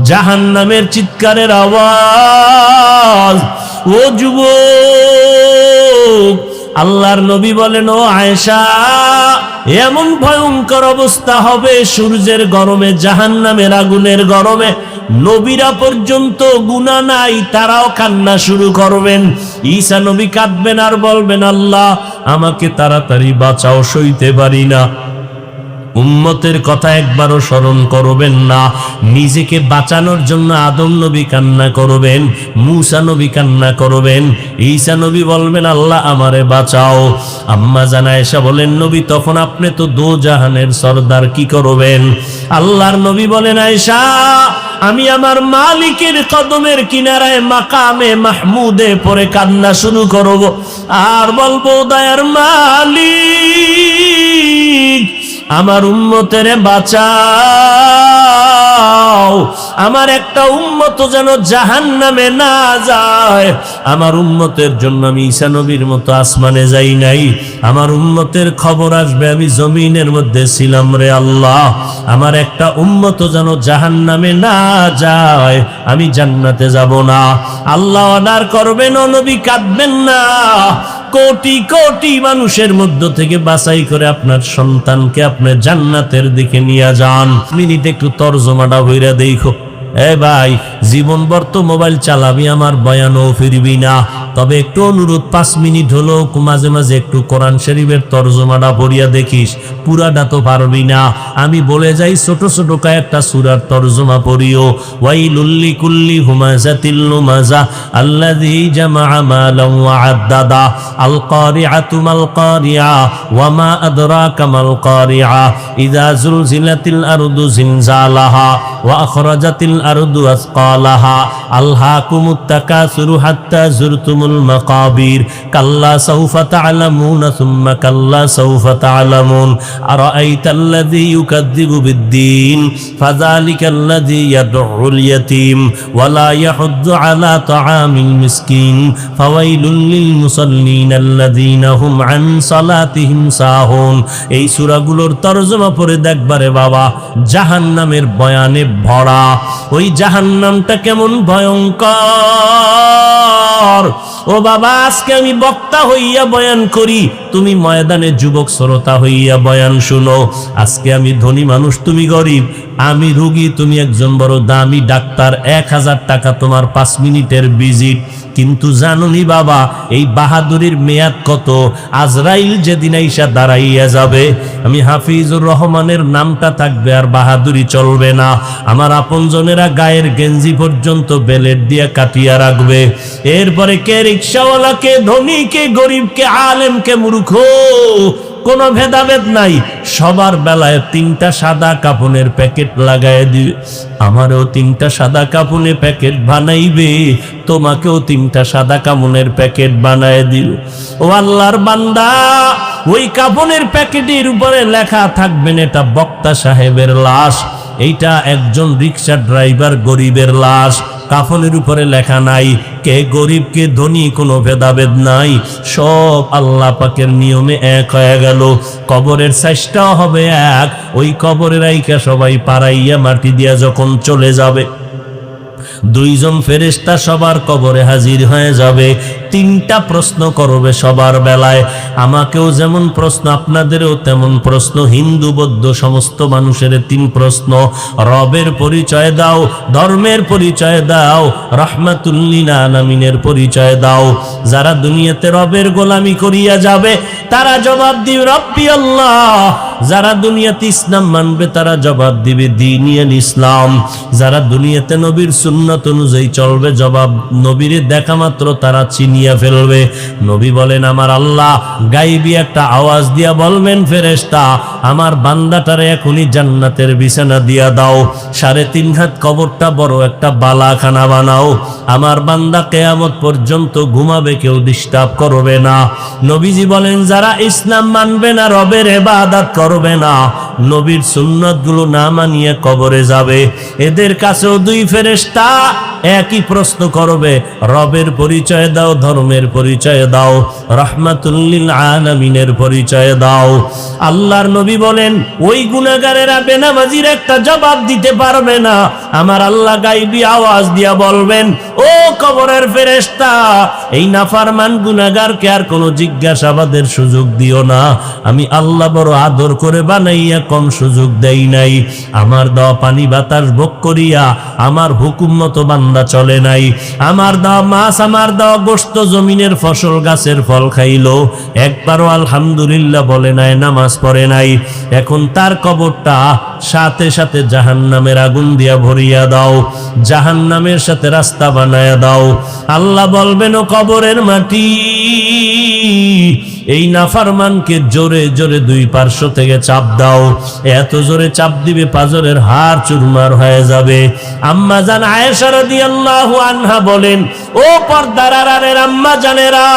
জাহান্নামের চিৎকারের আওয়াজ। ও যুবক, আল্লাহর নবী বলেন, ও আয়েশা, এমন ভয়ঙ্কর অবস্থা হবে সূর্যের গরমে, জাহান্নামের আগুনের গরমে নবীরা পর্যন্ত গুনাহ নাই, তারাও কান্না শুরু করবেন। ঈসা নবী কাঁদবেন আর বলবেন, আল্লাহ আমাকে তাড়াতাড়ি বাঁচাও, সইতে পারি না। উম্মতের কথা একবারও স্মরণ করবেন না। নিজেকে বাঁচানোর জন্য আদম নবী কান্না করবেন, মূসা নবী কান্না করবেন, ঈসা নবী বলবেন, আল্লাহ আমারে বাঁচাও। আম্মা জান আয়েশা বলেন, নবী তখন আপনি তো দো জাহানের সরদার, কি করবেন? আল্লাহর নবী বলেন, আয়েশা আমি আমার মালিকের কদমের কিনারায় মাকামে মাহমুদে পড়ে কান্না শুরু করব আর বলবো, দয়ার মালিক আমার উম্মতের বাঁচাও, আমার একটা উম্মত যেন জাহান্নামে না যায়। আমার উম্মতের জন্য আমি ঈসা নবীর মতো আসমানে যাই নাই, আমার উম্মতের খবর আসবে আমি জমিনের মধ্যে ছিলাম রে আল্লাহ। আমার একটা উম্মত যেন জাহান্নামে না যায়, আমি জান্নাতে যাব না। আল্লাহ অর্ডার করবেন, ও নবী কাঁদবেন না, কোটি কোটি মানুষের মধ্য থেকে বাছাই করে আপনার সন্তানকে আপনি জান্নাতের দিকে নিয়ে যান। মিনিট একটু তর্জমাটা হইরা দেখো। এ ভাই, জীবনভর তো মোবাইল চালাবি, আমার বয়ানও ফিরবি না, তবে একটু অনুরোধ, 5 মিনিট হলো মাঝে মাঝে একটু কোরআন শরীফের তর্জমাটা পড়িয়া দেখিস। পুরাটা তো পারবি না, আমি বলে যাই ছোট ছোট কয়েকটা সূরার তর্জমা পড়িও। ওয়াইলুল লিকুল্লি হুমাযাতিল লুমাযা আল্লাযী জামাআ মালান ওয়া আদ্দাদা আল কারিআতু মাল কারিআ ওয়া মা আদরাকা মাল কারিআ ইযা যুলজিলাতিল আরদু জিলজালাহা ওয়া আখরাজাতিল আরদু আসকালাহা আলহাকুমুত তাকাসুরু হাত্তা যুরতুমুল মাকাবির কাল্লা সাউফা তা'লামুনা সুম্মা কাল্লা সাউফা তা'লামুন আরাআইতাল্লাযী ইউকাযযিবু বিদ্দীন ফাযালিকাল্লাযী ইয়াদউল ইয়াতীম ওয়া লা ইয়াহুদ্দু আলা তাআমিল মিসকিন ফাওয়াইলুল লিল মুসাল্লিন আল্লাযীনা হুম আন সালাতিহিম সাহুন। এই সূরাগুলোর তরজমা পড়ে দেখবারে বাবা, জাহান্নামের বয়ানে ভরা। ওই জাহান্নামটা কেমন ভয়ঙ্কর। ও বাবা, আজকে আমি বক্তা হইয়া বয়ান করি, তুমি ময়দানে যুবক শ্রোতা হইয়া বয়ান শুনো। আজকে আমি ধনী মানুষ, তুমি গরিব, আমি রোগী, তুমি একজন বড় দামি ডাক্তার, 1000 টাকা তোমার 5 মিনিটের ভিজিট। কিন্তু জানুনি বাবা, এই বাহাদুরির মেয়াদ কত? আজরাইল যেদিন আইসা দাঁড়াইয়া যাবে, আমি হাফিজুর রহমানের নামটা থাকবে আর বাহাদুরি চলবে না। আমার আপনজনেরা গায়ের গেঞ্জি পর্যন্ত বেলেট দিয়ে কাটিয়া রাখবে। এরপরে কে রিক্সাওয়ালা, কে ধনী, কে গরিব, কে আলেম, কে মূর্খ, কোনো ভেদাভেদ নাই। সবার বেলায় 3টা সাদা কাপনের প্যাকেট লাগায় দিবে। আমারও 3টা সাদা কাপনের প্যাকেট বানাইবে, তোমাকেও 3টা সাদা কাপনের প্যাকেট বানায় দিবে। ও আল্লাহর বান্দা, ওই কাপনের প্যাকেটের উপরে লেখা থাকবেন, এটা বক্তা সাহেবের লাশ, এইটা একজন রিক্সা ড্রাইভার গরিবের লাশ। কাফনের উপরে লেখা নাই কে গরিব কে ধনী, কোনো ভেদাভেদ নাই, সব আল্লাহ পাকের নিয়মে এক হয়ে গেল। কবরের সাইজটাও হবে এক। ওই কবরের আইকা সবাই পাড়াইয়া মাটি দিয়া যখন চলে যাবে, 2 জন ফেরেশতা সবার কবরে হাজির হয়ে যাবে। 3টা প্রশ্ন করবে সবার বেলায়। আমাকেও যেমন প্রশ্ন, আপনাদেরও তেমন প্রশ্ন। হিন্দু বৌদ্ধ সমস্ত মানুষের 3 প্রশ্ন। রবের পরিচয় দাও, ধর্মের পরিচয় দাও, রাহমাতুল লিল আলামিনের পরিচয় দাও। যারা দুনিয়াতে রবের গোলামি করিয়া যাবে তারা জবাব দিবে রব্বি আল্লাহ। যারা দুনিয়াতে ইসলাম মানবে তারা জবাব দিবে দ্বীনিয়াল ইসলাম। যারা দুনিয়াতে নবীর সুন্নাত অনুযায়ী চলবে, জবাব নবীর দেখা মাত্র তারা চিনিয়া ফেলবে। নবী বলেন, আমার আল্লাহ গাইবি একটা আওয়াজ দিয়া বলবেন, ফেরেশতা আমার বান্দাটারে এখনই জান্নাতের বিছানা দিয়া দাও, 3.5 হাত কবরটা বড় একটা বালাখানা বানাও, আমার বান্দা কিয়ামত পর্যন্ত ঘুমাবে, কেউ ডিস্টার্ব করবে না। নবীজি বলেন, যারা ইসলাম মানবে না, রবের ইবাদত করবে করবে না, নবীর সুন্নাতগুলো না মানিয়ে কবরে যাবে। এদের কাছেও দুই ফেরেশতা একই প্রশ্ন করবে, রবের পরিচয় দাও, ধর্মের পরিচয় দাও, রাহমাতুল লিল আলামিনের পরিচয় দাও। আল্লাহর নবী বলেন, ওই গুনাহগারেরা বেনামাজির একটা জবাব দিতে পারবে না। আমার আল্লাহ গায়বী আওয়াজ দিয়া বলবেন, ও কবরের ফেরেশতা, এই নাফরমান গুনাহগারকে আর কোনো জিজ্ঞাসাবাদের সুযোগ দিও না। আমি আল্লাহ বড় আদর করে বানাইয়া কম সুযোগ দেই নাই। আমার দেওয়া পানি বাতাস ভোগ করিয়া আমার হুকুম মতো বান্দা চলে নাই। আমার দেওয়া মাছ, আমার দেওয়া গোশত, জমিনের ফসল, গাছের ফল খাইলো, একবারও আলহামদুলিল্লাহ বলে নাই, নামাজ পড়ে নাই। এখন তার কবরটা সাথে সাথে জাহান্নামের আগুন দিয়া ভরিয়া দাও, জাহান্নামের সাথে রাস্তা বানায়া দাও। আল্লাহ বলবেন, ও কবরের মাটি, এই নাফরমানকে জোরে জোরে দুই পার্শ্ব থেকে চাপ দাও। এত জোরে চাপ দিবে পাজরের হাড় চুরমার হয়ে যাবে। আম্মা জান আয়েশা রাদিয়াল্লাহু আনহা বলেন, ও পর্দার আড়ালের আম্মা জানেরা,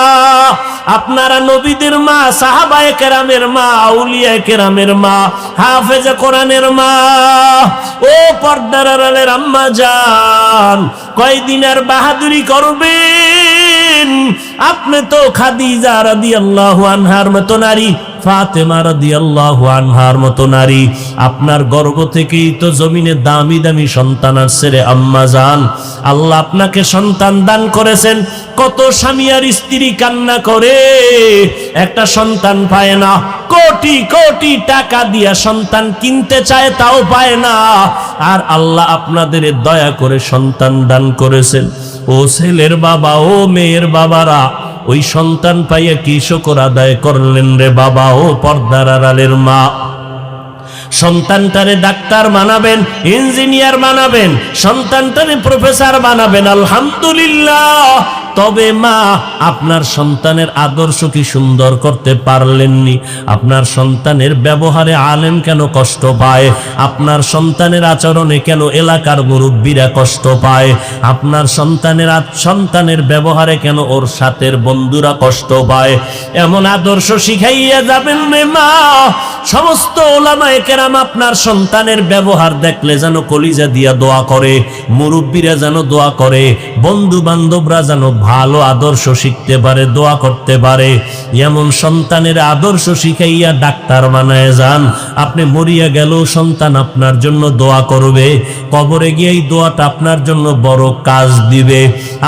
আপনারা নবীদের মা, সাহাবায়ে কেরামের মা, আউলিয়ায়ে কেরামের মা, হাফেজে কোরআনের মা। ও পর্দার আড়ালের আম্মা জান, কয়দিন আর বাহাদুরি করবেন? আপনি তো খাদিজা রাদিয়াল্লাহু আনহার মতো নারী, ফাতেমা রাদিয়াল্লাহু আনহার মতো নারী। আপনার গর্ভ থেকেই তো জমিনে দামি দামি সন্তান আসছে রে আম্মা জান। আল্লাহ আপনাকে সন্তান দান করেছেন। কত স্বামী আর স্ত্রী কান্না করে একটা সন্তান পায় না, কোটি কোটি টাকা দিয়া সন্তান কিনতে চায়, তাও পায় না। আর আল্লাহ আপনাদের দয়া করে সন্তান দান করেছেন। ও ছেলের বাবা, ও মেয়ের বাবারা, ওই সন্তান পাইয়া কি শুকর আদায় করলেন রে বাবা? ও পর্দার আড়ালের মা, সন্তানটারে ডাক্তার বানাবেন, ইঞ্জিনিয়ার বানাবেন, সন্তানটারে প্রফেসর বানাবেন, আলহামদুলিল্লাহ। তবে মা, আপনার সন্তানের আদর্শ কি সুন্দর করতে পারলেননি? আপনার সন্তানের ব্যবহারে আলেম কেন কষ্ট পায়? আপনার সন্তানের আচরণে কেন এলাকার মুরব্বীরা কষ্ট পায়? আপনার সন্তানের ব্যবহারে কেন ওর সাথের বন্ধুরা কষ্ট পায়? এমন আদর্শ শিখাইয়া যাবেন রে মা। সমস্ত ওলামায়ে কেরাম আপনার সন্তানের ব্যবহার দেখলে যেন কলিজা দিয়া দোয়া করে, মুরব্বীরা যেন দোয়া করে, বন্ধু বান্ধবরা যেন ভালো আদর্শ শিখতে পারে, দোয়া করতে পারে। এমন সন্তানের আদর্শ শিখাইয়া ডাক্তার বানায় যান। আপনি মরিয়া গেলেও সন্তান আপনার জন্য দোয়া করবে, কবরে গিয়ে এই দোয়াটা আপনার জন্য বড় কাজ দিবে।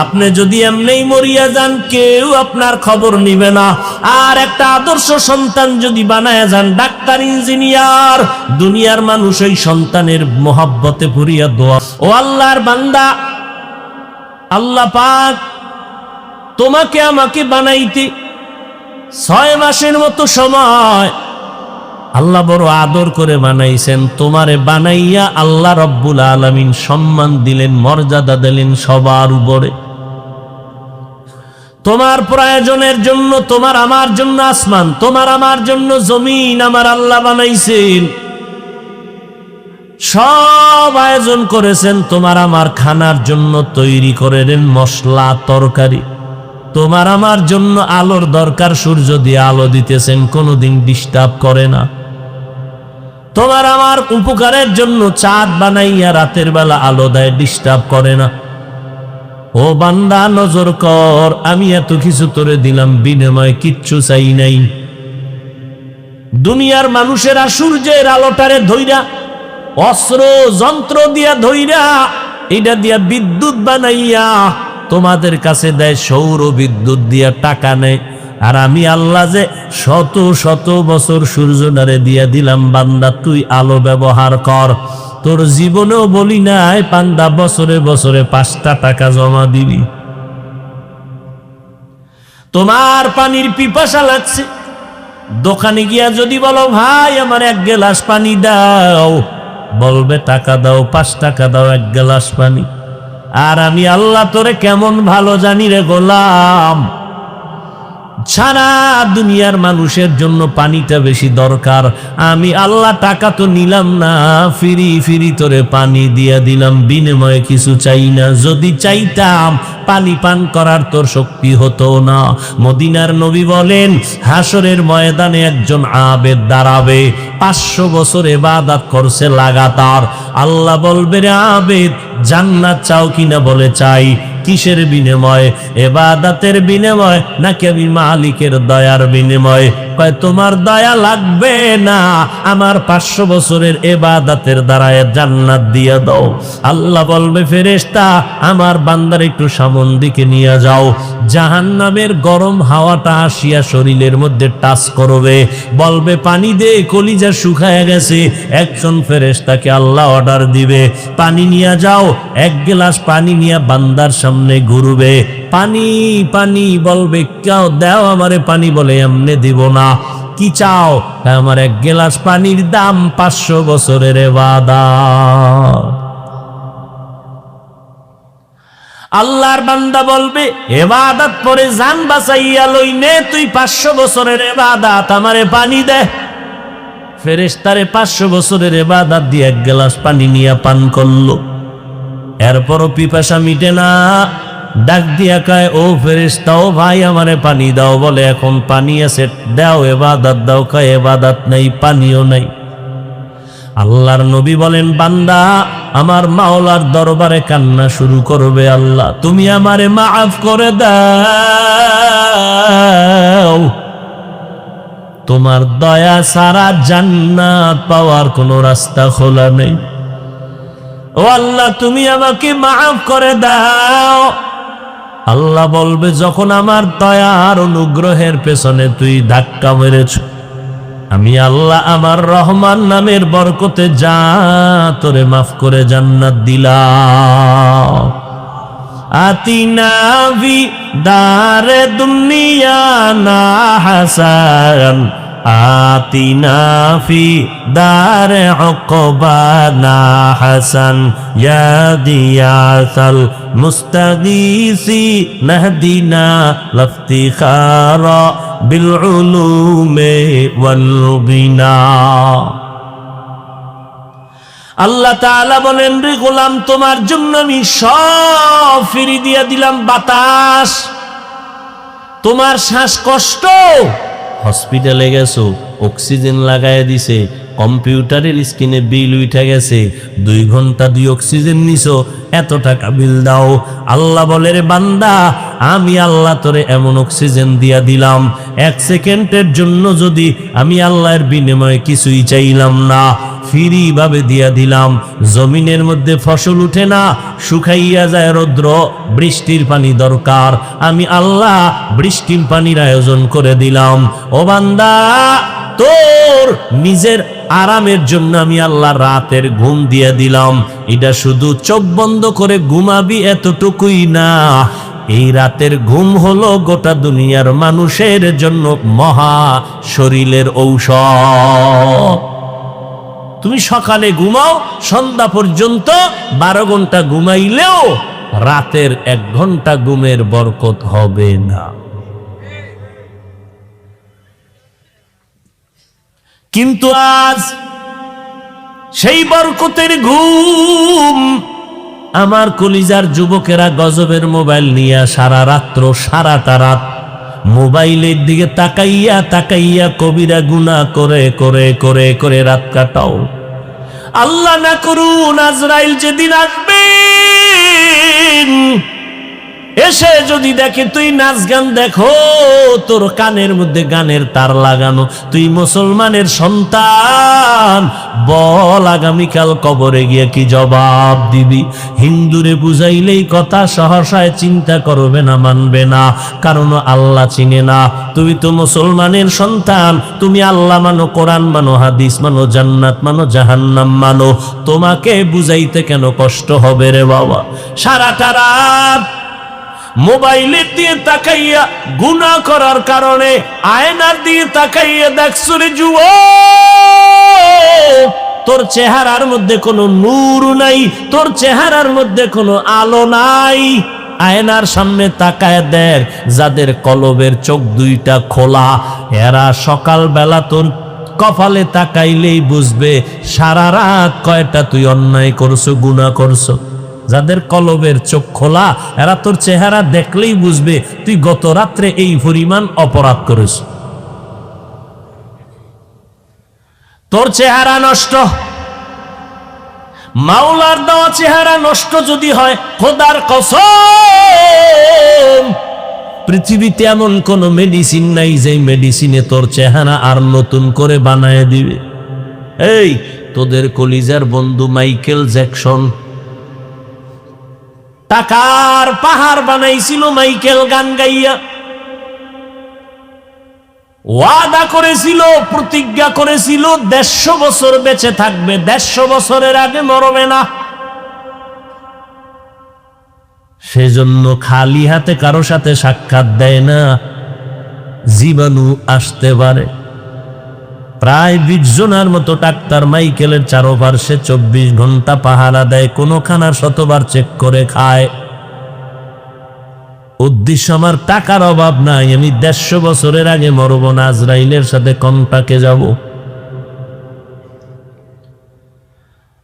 আপনি যদি এমনিই মরিয়া যান, কেউ আপনার খবর নিবে না। আর একটা আদর্শ সন্তান যদি বানায় যান ডাক্তার, ইঞ্জিনিয়ার, দুনিয়ার মানুষ ওই সন্তানের মোহাব্বতে ভরিয়া দোয়া। ও আল্লাহর বান্দা, আল্লাহ পাক তোমাকে আমাকে বানাইতে 6 মাসের মতো সময় আল্লাহ বড় আদর করে বানাইছেন। তোমারে বানাইয়া আল্লাহ রব্বুল আলামিন সম্মান দিলেন, মর্যাদা দিলেন সবার উপরে। তোমার প্রয়োজনের জন্য, তোমার আমার জন্য আসমান, তোমার আমার জন্য জমিন আমার আল্লাহ বানাইছেন। সব আয়োজন করেছেন তোমার আমার খানার জন্য, তৈরি করে দেন মশলা তরকারি। তোমার আমার জন্য আলোর দরকার, সূর্য দিয়ে আলো দিতেছেন, কোনোদিন ডিস্টার্ব করে না। তোমার আমার উপকারের জন্য চাঁদ বানাইয়া রাতের বেলা আলো দেয়, ডিস্টার্ব করে না। ও বান্দা নজর কর, আমি এত কিছু তোরে দিলাম, বিনিময়ে কিচ্ছু চাই নাই। দুনিয়ার মানুষেরা সূর্যের আলোটারে ধইরা, অস্ত্র যন্ত্র দিয়া ধইরা, এটা দিয়া বিদ্যুৎ বানাইয়া তোমাদের কাছে দেয়, সৌর বিদ্যুৎ দিয়া টাকা নেয়। আর আমি আল্লাহ যে শত শত বছর সূর্যটারে দিয়া দিলাম, বান্দা তুই আলো ব্যবহার কর। তোর জীবনেও বলি নাই বান্দা বছরে বছরে 5টা টাকা জমা দিবি। তোমার পানির পিপাসা লাগছে, দোকানে গিয়া যদি বলো ভাই আমার 1 গ্লাস পানি দাও, বলবে টাকা দাও, 5 টাকা দাও 1 গ্লাস পানি। আর আমি আল্লাহ তোরে কেমন ভালো জানি রে গোলাম, সারা দুনিয়ার মানুষের জন্য পানিটা বেশি দরকার। আমি আল্লাহ টাকা তো নিলাম না, ফিরি ফিরি তোরে পানি দিয়া দিলাম, বিনিময়ে কিছু চাই না। যদি চাইতাম পানি পান করার তোর শক্তি হতো না। মদিনার নবী বলেন, হাসরের ময়দানে একজন আবেদ দাঁড়াবে, 500 বছর ইবাদত করছে লাগাতার। আল্লাহ বলবে, রে আবেদ, জান্নাত চাও কিনা? বলে চাই। কিসের বিনিময়? ইবাদতের বিনিময় নাকি আমি মালিকের দয়ার বিনিময়? কয় তোমার দয়া লাগবে না, আমার 500 বছরের ইবাদতের দ্বারা জান্নাত দিয়ে দাও। আল্লাহ বলবে, ফেরেশতা, আমার বান্দার একটু সামন দিকে নিয়ে যাও। জাহান্নামের গরম হাওয়াটা আসিয়া শরীরের মধ্যে টাচ করবে, বলবে পানি দে, কলিজা শুকায় গেছে। একজন ফেরেশতাকে আল্লাহ অর্ডার দিবে, পানি নিয়ে যাও। 1 গ্লাস পানি নিয়ে বান্দার সামনে ঘুরবে, পানি পানি বলবে, কেউ দাও আমারে পানি। বলে, এমনে দিব না। কি চাও? আমার 1 গ্লাস পানির দাম 500 বছরের ইবাদত। আল্লাহর বান্দা বলবে, ইবাদত পরে জান বাঁচাইয়া লই নে, তুই 500 বছরের ইবাদত, আমারে পানি দে। ফেরেশতারে 500 বছরের ইবাদত দিয়ে 1 গ্লাস পানি নিয়ে পান করলো। এরপরও পিপাসা মিটে না, ডাক দিয়া কয়, ও ফেরেশতা, ও ভাই, আমারে পানি দাও। বলে, এখন পানি আছে, দাও, ইবাদত দাও। কয়, ইবাদত নাই, পানিও নাই। আল্লাহর নবী বলেন, বান্দা আমার মাওলার দরবারে কান্না শুরু করবে, আল্লাহ তুমি আমারে মাফ করে দাও, তোমার দয়া ছাড়া জান্নাত পাওয়ার কোনো রাস্তা খোলা নেই। ও আল্লাহ, তুমি আমাকে মাফ করে দাও। আল্লাহ বলবে, যখন আমার দয়ার অনুগ্রহের পেছনে তুই ধাক্কা মেরেছ, আমি আল্লাহ আমার রহমান নামের বরকতে যা তোরে মাফ করে জান্নাত দিলাম। আতিনা ভি দারে দুনিয়া না হাসান, আতিনা ফি দারে উকবা না হাসান, ইয়া দিয়াসাল মুস্তাগীসি নাহদিনা লাফতিখারা বিল উলুমে ওয়াল গিনা। আল্লাহ তাআলা বলেন, রে গোলাম, তোমার জন্য আমি সব ফিরি দিয়া দিলাম। বাতাস, তোমার শ্বাসকষ্ট, হসপিটালে গেছো, অক্সিজেন লাগায় দিছে, কম্পিউটারের স্ক্রিনে বিল উঠে গেছে, 2 ঘন্টা 2 অক্সিজেন নিছো, এত টাকা বিল দাও। আল্লাহ বলে, রে বান্দা, আমি আল্লাহ তোরে এমন অক্সিজেন দিয়া দিলাম, 1 সেকেন্ডের জন্য যদি আমি আল্লাহর বিনিময়ে কিছুই চাইলাম না, ফ্রি ভাবে দিয়া দিলাম। জমিনের মধ্যে ফসল উঠে না, শুকাইয়া যায় রৌদ্র, বৃষ্টির পানি দরকার, আমি আল্লাহ বৃষ্টির পানির আয়োজন করে দিলাম। ও বান্দা, তোর নিজের আরামের জন্য আমি আল্লাহ রাতের ঘুম দিয়ে দিলাম। এটা শুধু চোখ বন্ধ করে ঘুমাবি এতটুকুই না, এই রাতের ঘুম হলো গোটা দুনিয়ার মানুষের জন্য মহা শরীরের ঔষধ। তুমি সকালে ঘুমাও, সন্ধ্যা পর্যন্ত 12 ঘন্টা ঘুমাইলেও রাতের 1 ঘন্টা ঘুমের বরকত হবে না। কিন্তু আজ সেই বরকতের ঘুম আমার কলিজার যুবকেরা গজবের মোবাইল নিয়ে সারা রাত্র, সারাটা রাত মোবাইলের দিকে তাকাইয়া তাকাইয়া কবিরা গুনাহ করে করে করে করে রাত কাটাও। আল্লাহ না করুন আজরাইল যেদিন আসবেন, এসে যদি দেখে তুই নাচ গান দেখো, তোর কানের মধ্যে গানের তার লাগানো, তুই মুসলমানের সন্তান, বল আগামীকাল কবরে গিয়ে কি জবাব দিবি? হিন্দুরে বুঝাইলেই কথা সহসায় চিন্তা করবে না, মানবে না, কারণ আল্লাহ চিনে না। তুই তো মুসলমানের সন্তান, তুমি আল্লাহ মানো, কোরআন মানো, হাদিস মানো, জান্নাত মানো, জাহান্নাম মানো, তোমাকে বুঝাইতে কেন কষ্ট হবে রে বাবা? সারাটা রাত মোবাইলের দিয়ে তাকাইয়া গুনাহ করার কারণে আয়নার দিয়ে তাকাইয়া দেখছো রে যুবক, তোর চেহারার মধ্যে কোনো নূর নাই, তোর চেহারার মধ্যে কোনো আলো নাই। আয়নার সামনে তাকায় দেখ, যাদের কলবের চোখ দুইটা খোলা, এরা সকালবেলা তোর কপালে তাকাইলেই বুঝবে সারা রাত কয়টা তুই অন্যায় করছো, গুনাহ করছো। যাদের কলবের চোখ খোলা, এরা তোর চেহারা দেখলেই বুঝবে তুই গত রাত্রে এই পরিমাণ অপরাধ করেছ। তোর চেহারা নষ্ট, মাওলার দেওয়া চেহারা নষ্ট যদি হয়, খোদার কসম পৃথিবীতে এমন কোন মেডিসিন নাই যে মেডিসিনে তোর চেহারা আর নতুন করে বানায় দিবে। এই তোদের কলিজার বন্ধু মাইকেল জ্যাকসন টাকার পাহাড় বানাইছিল, মাইকেল গান গাইয়া ওয়াদা করেছিল, প্রতিজ্ঞা করেছিল 150 বছর বেঁচে থাকবে, 150 বছরের আগে মরবে না। সেজন্য খালি হাতে কারো সাথে সাক্ষাৎ দেয় না, জীবাণু আসতে পারে। প্রায় 20 জনের মতো ডাক্তার মাইকেলের চারপাশে 24 ঘন্টা পাহারা দেয়, কোন খানা শতবার চেক করে খায়। উদ্দেশ্য আমার টাকার অভাব নাই, আমি 150 বছরের আগে মরব না, আজরাইলের সাথে কন্টাক্টে যাব।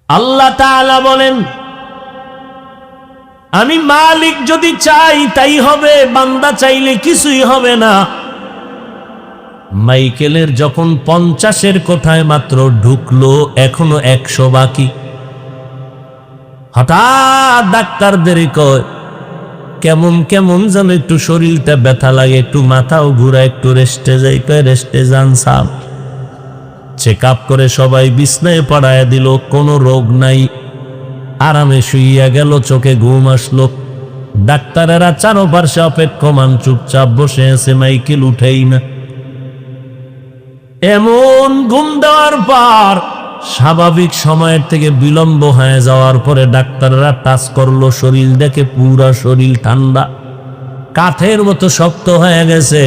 আল্লাহ তাআলা বলেন, আমি মালিক যদি চাই তাই হবে, বান্দা চাইলে কিছুই হবে না। মাইকেলের যখন 50-এর কোঠায় মাত্র ঢুকলো, এখনো 100 বাকি। হঠাৎ ডাক্তারদের কয়, কেমন কেমন যেন একটু শরীরটা ব্যথা লাগে, একটু মাথাও ঘুরা, একটু রেস্টে যাই। কয় রেস্টে যান সাহেব। চেক আপ করে সবাই বিছনায় পড়ায় দিল, কোনো রোগ নাই, আরামে শুইয়া গেল, চোখে ঘুম আসলো। ডাক্তারেরা চারপাশে অপেক্ষমান চুপচাপ বসে আছে, মাইকেল উঠেই না। এমন ঘুম দেওয়ার পর স্বাভাবিক সময়ের থেকে বিলম্ব হয়ে যাওয়ার পরে ডাক্তাররা টাচ করলো, শরীর দেখে পুরা শরীর ঠান্ডা, কাঠের মতো শক্ত হয়ে গেছে।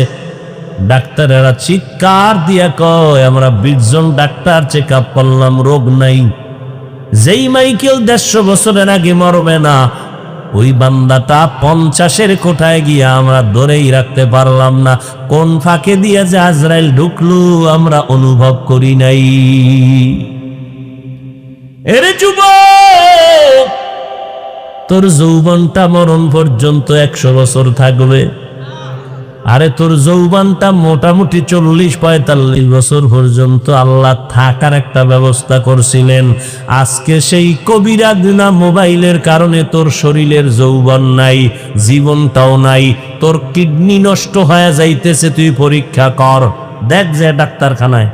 ডাক্তারেরা চিৎকার দিয়া কয়, আমরা 20 জন ডাক্তার চেক আপ করলাম, রোগ নাই। যেই মাইকেল 150 বছরের আগে মরবে না, ওই বান্দাটা 50-এর কোঠায় গিয়া আমরা ধরেই রাখতে পারলাম না। কোন ফাঁকে দিয়ে যে আজরাইল ঢুকলো আমরা অনুভব করি নাই। এরে যুবক, তোর যৌবনটা মরণ পর্যন্ত 100 বছর থাকবে। আরে তোর যৌবনটা মোটামুটি 40-45 বছর পর্যন্ত আল্লাহ থাকার একটা ব্যবস্থা করছিলেন। আজকে সেই কবিরা গুনাহ মোবাইলের কারণে তোর শরীরের যৌবন নাই, জীবনটাও নাই, তোর কিডনি নষ্ট হয়ে যাইতেছে। তুই পরীক্ষা কর, দেখ যে ডাক্তারখানায়।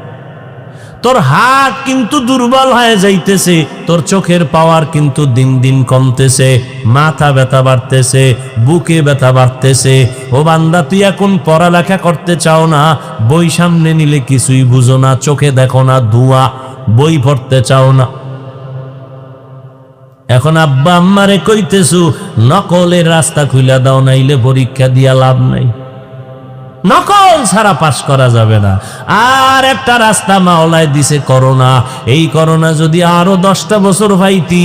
তোর হাত কিন্তু দুর্বল হয়ে যাইতেছে, তোর চোখের পাওয়ার কিন্তু দিন দিন কমতেছে, মাথা ব্যথা বাড়তেছে, বুকে ব্যথা বাড়তেছে। ও বান্দা, তুই এখন পড়ালেখা করতে চাও না, বই সামনে নিলে কিছুই বুঝো না, চোখে দেখো না ধোঁয়া, বই পড়তে চাও না। এখন আব্বা আম্মারে কইতেছু নকলের রাস্তা খুইলা দাও, নাইলে পরীক্ষা দিয়া লাভ নাই। নকল ছাড়া পাস করা যাবে না। আর একটা রাস্তা মাওলায় দিছে, করোনা। এই করোনা যদি আরো 10টা বছর হইতি,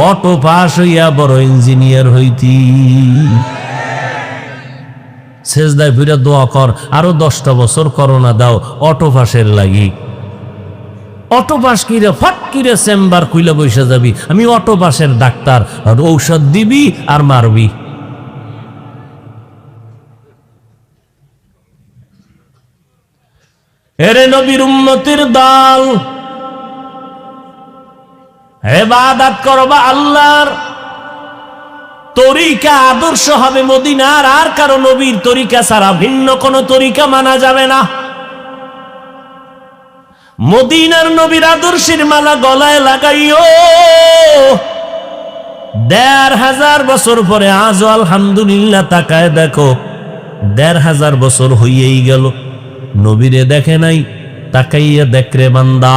অটো পাস হইয়া বড় ইঞ্জিনিয়ার হইতি। সেজদায় ফিরে দোয়া কর, আরো 10টা বছর করোনা দাও অটো পাসের লাগি। অটো পাস কিরে ফট কিরে চেম্বার খুইলে বসে যাবি, আমি অটো পাসের ডাক্তার, আর ঔষধ দিবি আর মারবি। এরে নবীর উম্মতের দল, ইবাদত করবা আল্লাহর। তরিকা আদর্শ হবে মদিনার, আর কারো নবীর তরিকা ছাড়া ভিন্ন কোন তরিকা মানা যাবে না। মদিনার নবীর আদর্শের মালা গলায় লাগাইও। 1500 বছর পরে আজও আলহামদুলিল্লাহ তাকায় দেখো, 1500 বছর হইয়েই গেল, নবীরে দেখে নাই। তাকাইয়া দেখ রে বান্দা,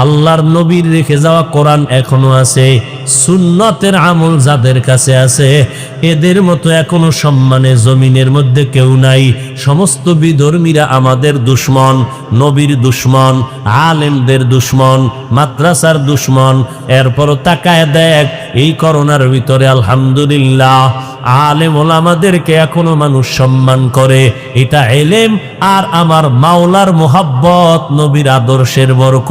আল্লাহর নবীর রেখে যাওয়া কোরআন এখনো আছে, সুন্নতের আমল যাদের কাছে আছে এদের মতো এখনো সম্মানে জমিনের মধ্যে কেউ নাই। সমস্ত বিধর্মীরা আমাদের দুশ্মন, নবীর দুশ্মন, আলেমদের দুশ্মন, মাদ্রাসার দুশ্মন। এরপরও তাকায় দেখ এই করোনার ভিতরে আলহামদুলিল্লাহ আলেম ওলামাদেরকে এখনো মানুষ সম্মান করে। এটা এলেম আর আমার মাওলার মোহাব্বত, নবীর আদর্শের বরকত।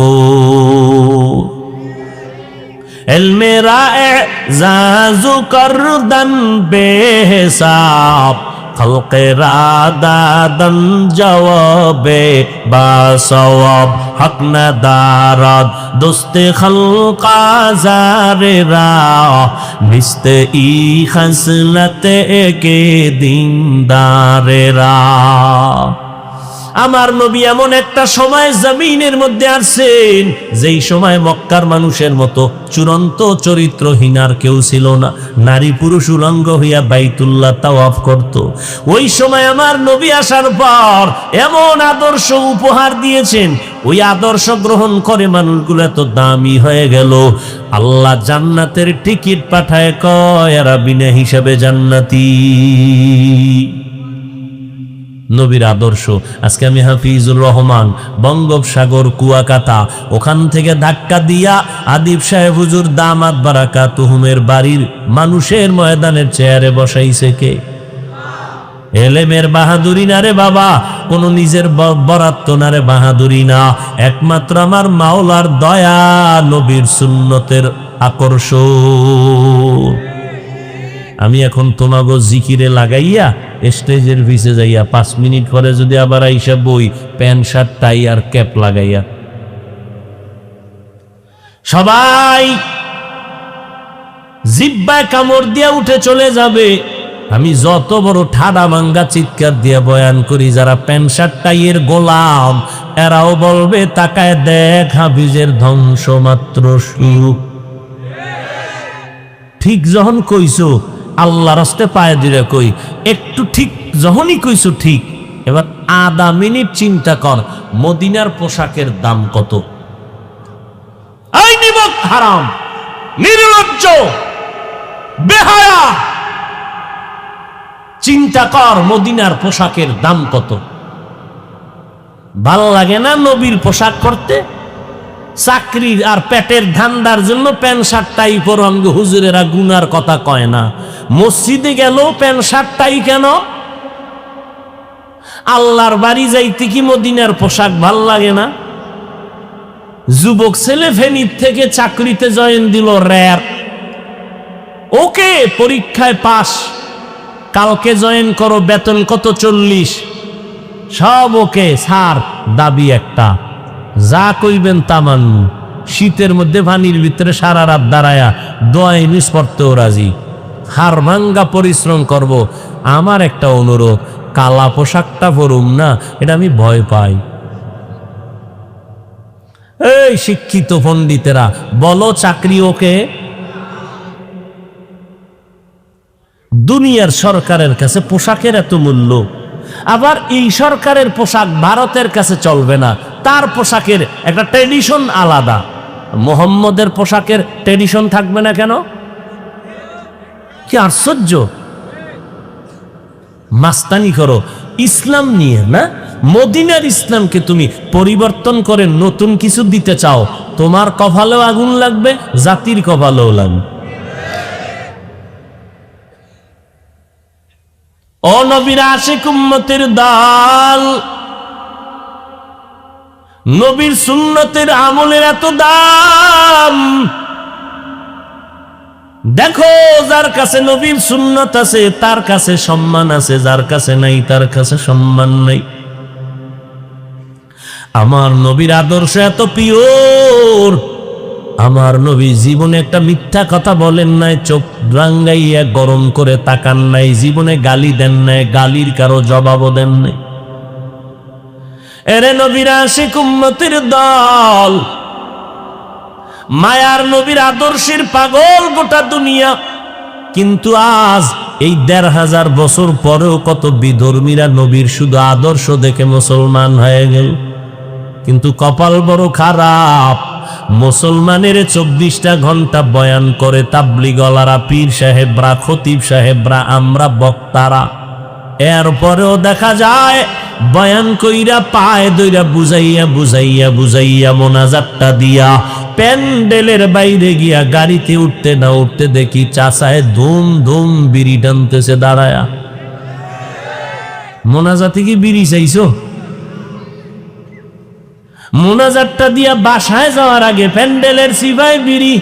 এলমেরা এজাজু করদান বেহিসাব, খলকেরা দাদান জওয়াবে বাসওয়াব, হক না দারাদ দোস্তে খলকা জারেরা, নিস্তে ই খসলতে কে দিনদারেরা। আমার নবী এমন একটা সময় জমিনের মধ্যে আসছেন যেই সময় মক্কার মানুষের মতো চূড়ান্ত চরিত্রহীন আর কেউ ছিল না। নারী পুরুষ উলঙ্গ হইয়া বাইতুল্লাহ তাওয়াফ করত। ওই সময় আমার নবী আসার পর এমন আদর্শ উপহার দিয়েছেন, ওই আদর্শ গ্রহণ করে মানুষগুলো এত দামি হয়ে গেল। আল্লাহ জান্নাতের টিকিট পাঠায়, কয় এরা বিনা হিসাবে জান্নাতি। নবীর আদর্শ। আজকে আমি হাফিজুর রহমান বঙ্গোপসাগর কুয়াকাটা, ওখান থেকে ধাক্কা দিয়া আদিব সাহেব হুজুর দামাত বারাকাতুহুমের বাড়ির মানুষের ময়দানের চেয়ারে বসাইছে কে? এলেমের বাহাদুরি না রে বাবা, কোন নিজের বরাত্ত না রে বাহাদুরি না, একমাত্র আমার মাওলার দয়া, নবীর সুন্নতের আকর্ষণ। আমি এখন তোমাগো জিকিরে লাগাইয়া স্টেজের পিছে যাইয়া 5 মিনিট পরে যদি আবার আইসা বই, প্যান্ট শার্ট টাই আর ক্যাপ লাগাইয়া সবাই জিব্বায় কামড় দিয়া উঠে চলে যাবে, আমি যত বড় ঠাডা ভাঙ্গা চিৎকার দিয়া বয়ান করি, যারা প্যান্ট শার্ট টাইয়ের গোলাম এরাও বলবে তাকায় দেখ হাফিজের ধ্বংস মাত্র শুরু। ঠিক যখন কইছো আল্লাহ রাস্তে পায়ে দিলে কই, একটু ঠিক যখনই কইছো ঠিক, এবার আধা মিনিট চিন্তা কর মদিনার পোশাকের দাম কত। এই নিমক হারাম, নির্লজ্জ, বেহায়া, চিন্তা কর মদিনার পোশাকের দাম কত। ভাল লাগে না নবীর পোশাক করতে? চাকরির আর পেটের ধান্দার জন্য প্যান্ট শার্ট টাই পরো, আমগো হুজুরেরা গুনার কথা কয় না। মসজিদে গেল প্যান্ট শার্ট টাই কেন? আল্লাহর বাড়ি যাইতে কি মদিনার পোশাক ভাল লাগে না? যুবক ছেলে ফেনীর থেকে চাকরিতে জয়েন দিল র্যাব, ওকে পরীক্ষায় পাস, কালকে জয়েন করো, বেতন কত 40, সব ওকে। স্যার দাবি একটা, যা কইবেন তা মানব। শীতের মধ্যে পানির ভিতরে সারা রাত দাঁড়ায়া দোয়া ইউনিস পড়তেও রাজি, হার ভাঙ্গা পরিশ্রম করব। আমার একটা অনুরোধ, কালা পোশাকটা পরুম না, এটা আমি ভয় পাই। এই শিক্ষিত পণ্ডিতেরা বলো, চাকরি ওকে? দুনিয়ার সরকারের কাছে পোশাকের এত মূল্য, আবার এই সরকারের পোশাক ভারতের কাছে চলবে না, তার পোশাকের একটা ট্রেডিশন আলাদা। মোহাম্মদের পোশাকের ট্রেডিশন থাকবে না কেন? কি আশ্চর্য! মাস্তানি করো ইসলাম নিয়ে না, মদিনার ইসলামকে তুমি পরিবর্তন করে নতুন কিছু দিতে চাও, তোমার কপালেও আগুন লাগবে, জাতির কপালেও লাগবে। ও নবীর আশিক উম্মতের দল, নবীর সুন্নতের আমলের এত দাম। দেখো যার কাছে নবীর সুন্নত আছে তার কাছে সম্মান আছে, যার কাছে নাই তার কাছে সম্মান নাই। আমার নবীর আদর্শ এত পিওর, আমার নবী জীবনে একটা মিথ্যা কথা বলেন নাই, চোখ রাঙ্গাইয়া গরম করে তাকান নাই, জীবনে গালি দেন নাই, গালির কারো জবাবও দেন নাই। এরে নবীর আশিক উম্মতের দল, মায়ার নবীর আদর্শের পাগল গোটা দুনিয়া, কিন্তু আজ এই ১৫০০ বছর পরেও কত বিধর্মীরা নবীর শুধু আদর্শ দেখে মুসলমান হয়ে গেল। কিন্তু কপাল বড় খারাপ, মুসলমানের 24টা ঘন্টা বয়ান করে তাবলিগওয়ালারা, পীর সাহেবরা, খতিব সাহেবরা, আমরা বক্তারা। এরপরেও দেখা যায় বয়ান কইরা পায় দইরা বুঝাইয়া বুঝাইয়া বুঝাইয়া মোনাজাতটা দিয়া প্যান্ডেলের বাইরে গিয়া গাড়িতে উঠতে না উঠতে দেখি চাচায় ধুম ধুম বিড়ি টানতেছে দাঁড়ায়া। মোনাজাতে কি বিড়ি চাইছো? মোনাজাতটা দিয়া বাসায় যাওয়ার আগে প্যান্ডেলের সিপায় বিড়ি।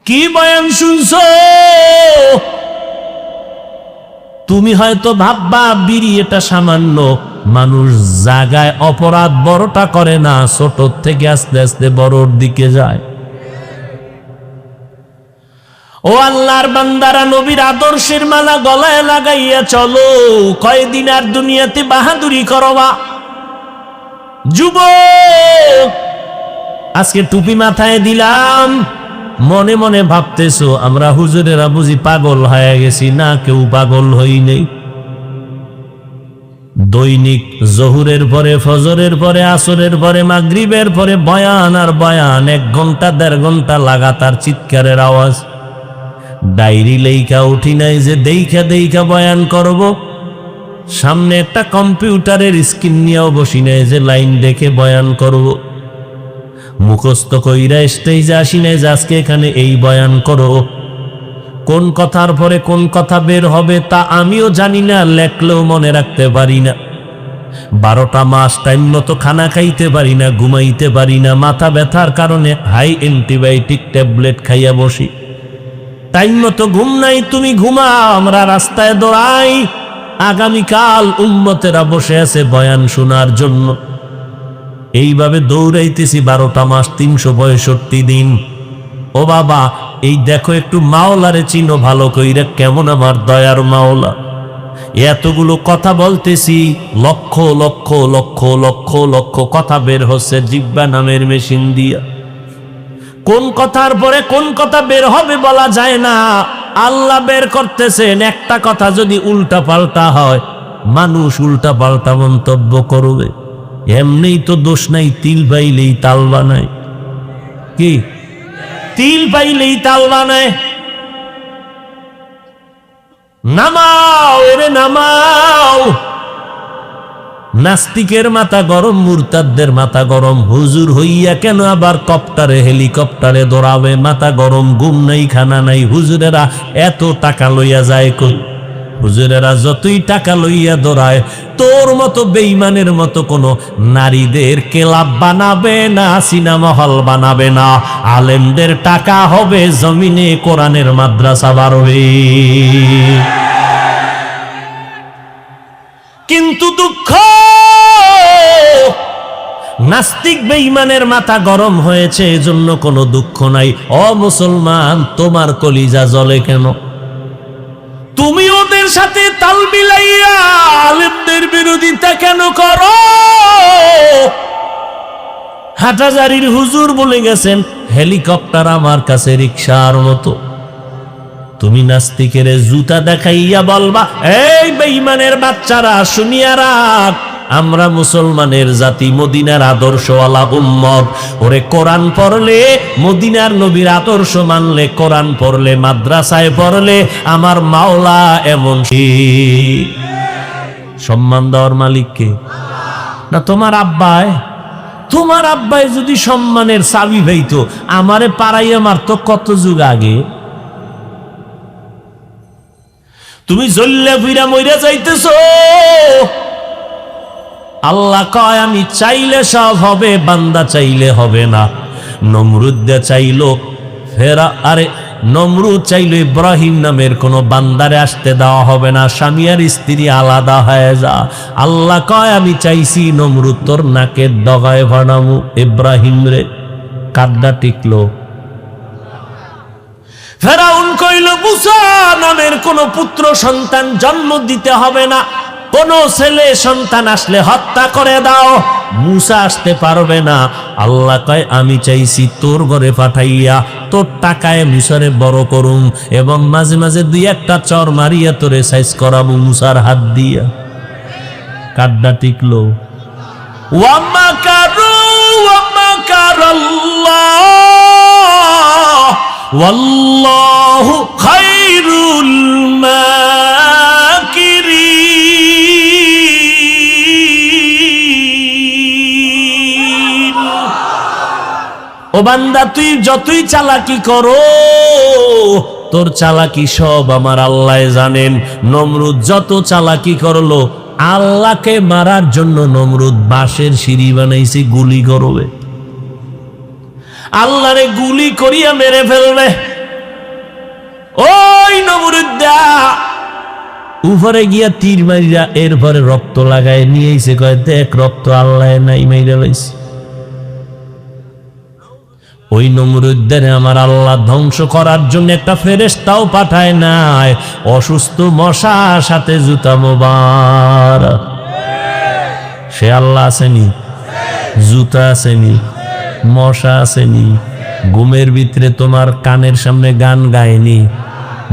কি বয়ান শুনছো? তুমি হয়তো ভাববা বিড়ি এটা সামান্য, মানুষ জাগায় অপরাধ বড়টা করে না, ছোট থেকে আস্তে আস্তে বড়র দিকে যায়। ও আল্লাহর বান্দারা, নবীর আদর্শের মালা গলায় লাগাইয়া চলো। কয়দিন আর দুনিয়াতে বাহাদুরি করবা? যুবক, আজকে টুপি মাথায় দিলাম, মনে মনে ভাবতেছো আমরা হুজুরেরা বুঝি পাগল হয়ে গেছি। না, কেউ পাগল হই নেই। দৈনিক জহুরের পরে, ফজরের পরে, আসরের পরে, মাগরিবের পরে বয়ান আর বয়ান, 1 ঘন্টা 1.5 ঘন্টা লাগাতার চিৎকারের আওয়াজ। ডায়েরি লেখা উঠি নাই যে দেইখা দেইখা বয়ান করব। সামনে একটা কম্পিউটারের স্ক্রিন নিয়েও বসি নাই যে লাইন দেখে বয়ান করব। মুখস্থ কইরা স্টেজে আসি নাই যে আজকে এখানে এই বয়ান করো। কোন কথার পরে কোন কথা বের হবে তা আমিও জানি না, লেখলেও মনে রাখতে পারি না। 12টা মাস টাইম মতো খানা খাইতে পারি না, ঘুমাইতে পারি না। মাথা ব্যথার কারণে হাই অ্যান্টিবায়োটিক ট্যাবলেট খাইয়া বসি। টাইম মতো ঘুম নাই, তুমি ঘুমাও, আমরা রাস্তায় দৌড়াই। আগামীকাল উম্মতেরা বসে আছে বয়ান শোনার জন্য। এইভাবে দৌড়াইতেছি 12টা মাস, 365 দিন। ও বাবা, এই দেখো একটু মাওলারে চিনো ভালো কইরা, কেমন আমার দয়ার মাওলা। এতগুলো কথা বলতেছি, লক্ষ লক্ষ লক্ষ লক্ষ লক্ষ কথা বের হচ্ছে জিহ্বা নামের মেশিন দিয়া। কোন কথার পরে কোন কথা বের হবে বলা যায় না, আল্লাহ বের করতেছেন। একটা কথা যদি উল্টা পাল্টা হয়, মানুষ উল্টা পাল্টা মন্তব্য করবে। এমনিই তো দোষ নাই, তিল পাইলেই তাল বানায়। কি তিল পাইলেই তাল বানায়? নামাও এরে নামাও। নাস্তিকের মাথা গরম, মুরতাদদের মাথা গরম। হুজুর হইয়া কেন আবার কপ্টারে হেলিকপ্টারে দৌড়াবে? মাথা গরম, ঘুম নাই, খানা নাই। হুজুরেরা এত টাকা লইয়া যায় কই? হুজুরেরা যতই টাকা লইয়া দৌড়ায়, তোর মতো বেঈমানের মতো কোনো নারীদের ক্লাব বানাবে না, সিনেমা হল বানাবে না। আলেমদের টাকা হবে জমিনে, কোরআনের মাদ্রাসা বাড়বে। কিন্তু দুঃখ, নাস্তিক বেঈমানের মাথা গরম হয়েছে, এজন্য কোনো দুঃখ নাই। ও মুসলমান, তোমার কলিজা জ্বলে কেন? তুমি ওদের সাথে তাল মিলাইয়া আলেমদের বিরোধিতা কেন করো? হাটাজারির হুজুর বলে গেছেন, হেলিকপ্টার আমার কাছে রিকশার মতো। তুমি নাস্তিকের জুতা দেখাইয়া বলবা, এই বেঈমানের বাচ্চারা শুনিয়া রাখ, আমরা মুসলমানের জাতি, মদিনার আদর্শওয়ালা উম্মত। ওরে কোরআন পড়লে, মদিনার নবীর আদর্শ মানলে, কোরআন পড়লে, মাদ্রাসায় পড়লে, আমার মাওলা এমন। সম্মান দেওয়ার মালিককে না তোমার আব্বায়? তোমার আব্বাই যদি সম্মানের চাবি পাইতো, আমারে পাড়াইয়া মারতো কত যুগ আগে। তুমি জল্লে ফিরা মইরা যাইতেছো। আল্লাহ কয়, আমি চাইলে সব হবে, বান্দা চাইলে হবে না। নমরুদ চাইলো ফেরা, আরে নমরুদ চাইলো ইব্রাহিম নামের কোন বান্দারে আসতে দেওয়া হবে না, স্বামী আর স্ত্রী আলাদা হয়ে যা। আল্লাহ কয়, আমি চাইছি নমরুদ তোর নাকের ডগায় ভাড়ামু ইব্রাহিম রে। কাদ্দা টিকলো। ফেরাউন কইল, মুসা নামের কোন পুত্র সন্তান জন্ম দিতে হবে না, কোন ছেলে সন্তান আসলে হত্যা করে দাও। মুসা আসতে পারবে না। আল্লাহ কয়, আমি চাইছি তোর ঘরে পাঠাইয়া তোর টাকায় মিশরে বড় করুম, এবং মাঝে মাঝে 2-1টা চর মারিয়া তোরে সাইজ করাবো মুসার হাত দিয়া। কাড্ডা টিকলো। ওয়ামা কারু ওয়া মাকারাল্লাহ ওয়াল্লাহু খায়রুল মাকিরিন। ও বান্দা, তুই যতই চালাকি করো, তোর চালাকি সব আমার আল্লাহ জানেন। নমরুদ যত চালাকি করলো, আল্লাহকে মারার জন্য নমরুদ বাঁশের সিঁড়ি বানাইছে, গুলি করবে, আল্লাহরে গুলি করিয়া মেরে ফেলবে। ওই নমরুদ উপরে গিয়া তীর মারিয়া এরপরে রক্ত লাগায় নিয়েছে, কয় দেখ রক্ত আল্লাহ নাই, মাইরা লাইছে। ওই নমরুদদের আমার আল্লাহ ধ্বংস করার জন্য একটা ফেরেশতাও পাঠায় নাই, অসুস্থ মশার সাথে জুতা মোবারক। সে আল্লাহ আসেনি, জুতা আসেনি, মশা আসেনি, ঘুমের ভিতরে তোমার কানের সামনে গান গায়নি।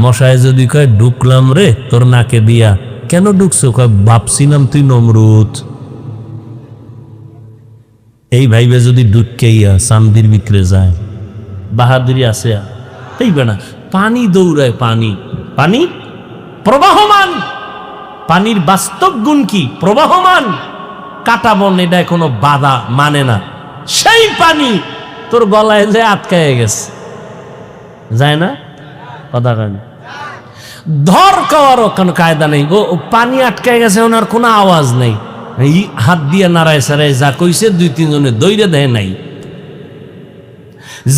মশায় যদি কয় ঢুকলাম রে তোর নাকে দিয়া, কেন ঢুকছো? কয় ভাবছিলাম তুই নমরুদ। এই ভাইবে যদি ঢুকেইয়া চান্দির ভিতরে যায়, বাহাদুরি আছে এইবে না। পানি দৌড়ায়, পানি পানি প্রবাহমান। পানির বাস্তব গুণ কি? প্রবাহমান। কাটা বন এটা কোনো বাধা মানে না। সেই পানি তোর গলায় যে আটকায় গেছে, যায় না, কথা কেন ধর খাওয়ারও কোনো কায়দা নেই। ও পানি আটকায় গেছে, ওনার কোনো আওয়াজ নেই, হাত দিয়ে নাড়ায় সারায় যা কইছে দুই তিনজনে দৌড়ে দেয় নাই।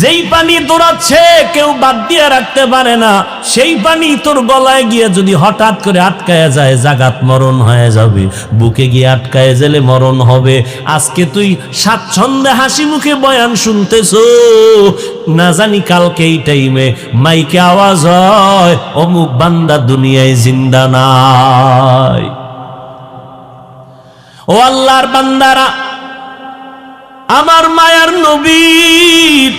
যেই পানি দৌড়াচ্ছে কেউ বাদ দিয়ে রাখতে পারে না, সেই পানি তোর গলায় গিয়ে যদি হঠাৎ করে আটকায় যায়, জাগাত মরণ হয়ে যাবে। বুকে গিয়ে আটকায় গেলে মরণ হবে। আজকে তুই স্বাচ্ছন্দ্যে হাসি মুখে বয়ান শুনতেছো, না জানি কালকে এই টাইমে মাইকে আওয়াজ হয় অমুক বান্দা দুনিয়ায় জিন্দা নাই। ও আল্লাহর বান্দারা, আমার মায়ার নবীর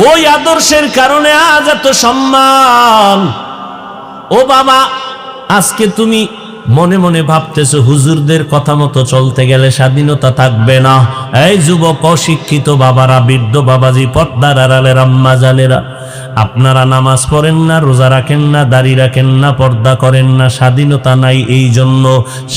ওই আদর্শের কারণে আজ এত সম্মান। ও বাবা, আজকে তুমি মনে মনে ভাবতেছো হুজুরদের কথা মতো চলতে গেলে স্বাধীনতা থাকবে না। এই যুবক অশিক্ষিত বাবারা, বৃদ্ধ বাবাজি, পর্দার আড়ালের আম্মা জানেরা, আপনারা নামাজ পড়েন না, রোজা রাখেন না, দাড়ি রাখেন না, পর্দা করেন না, স্বাধীনতা নাই। এই জন্য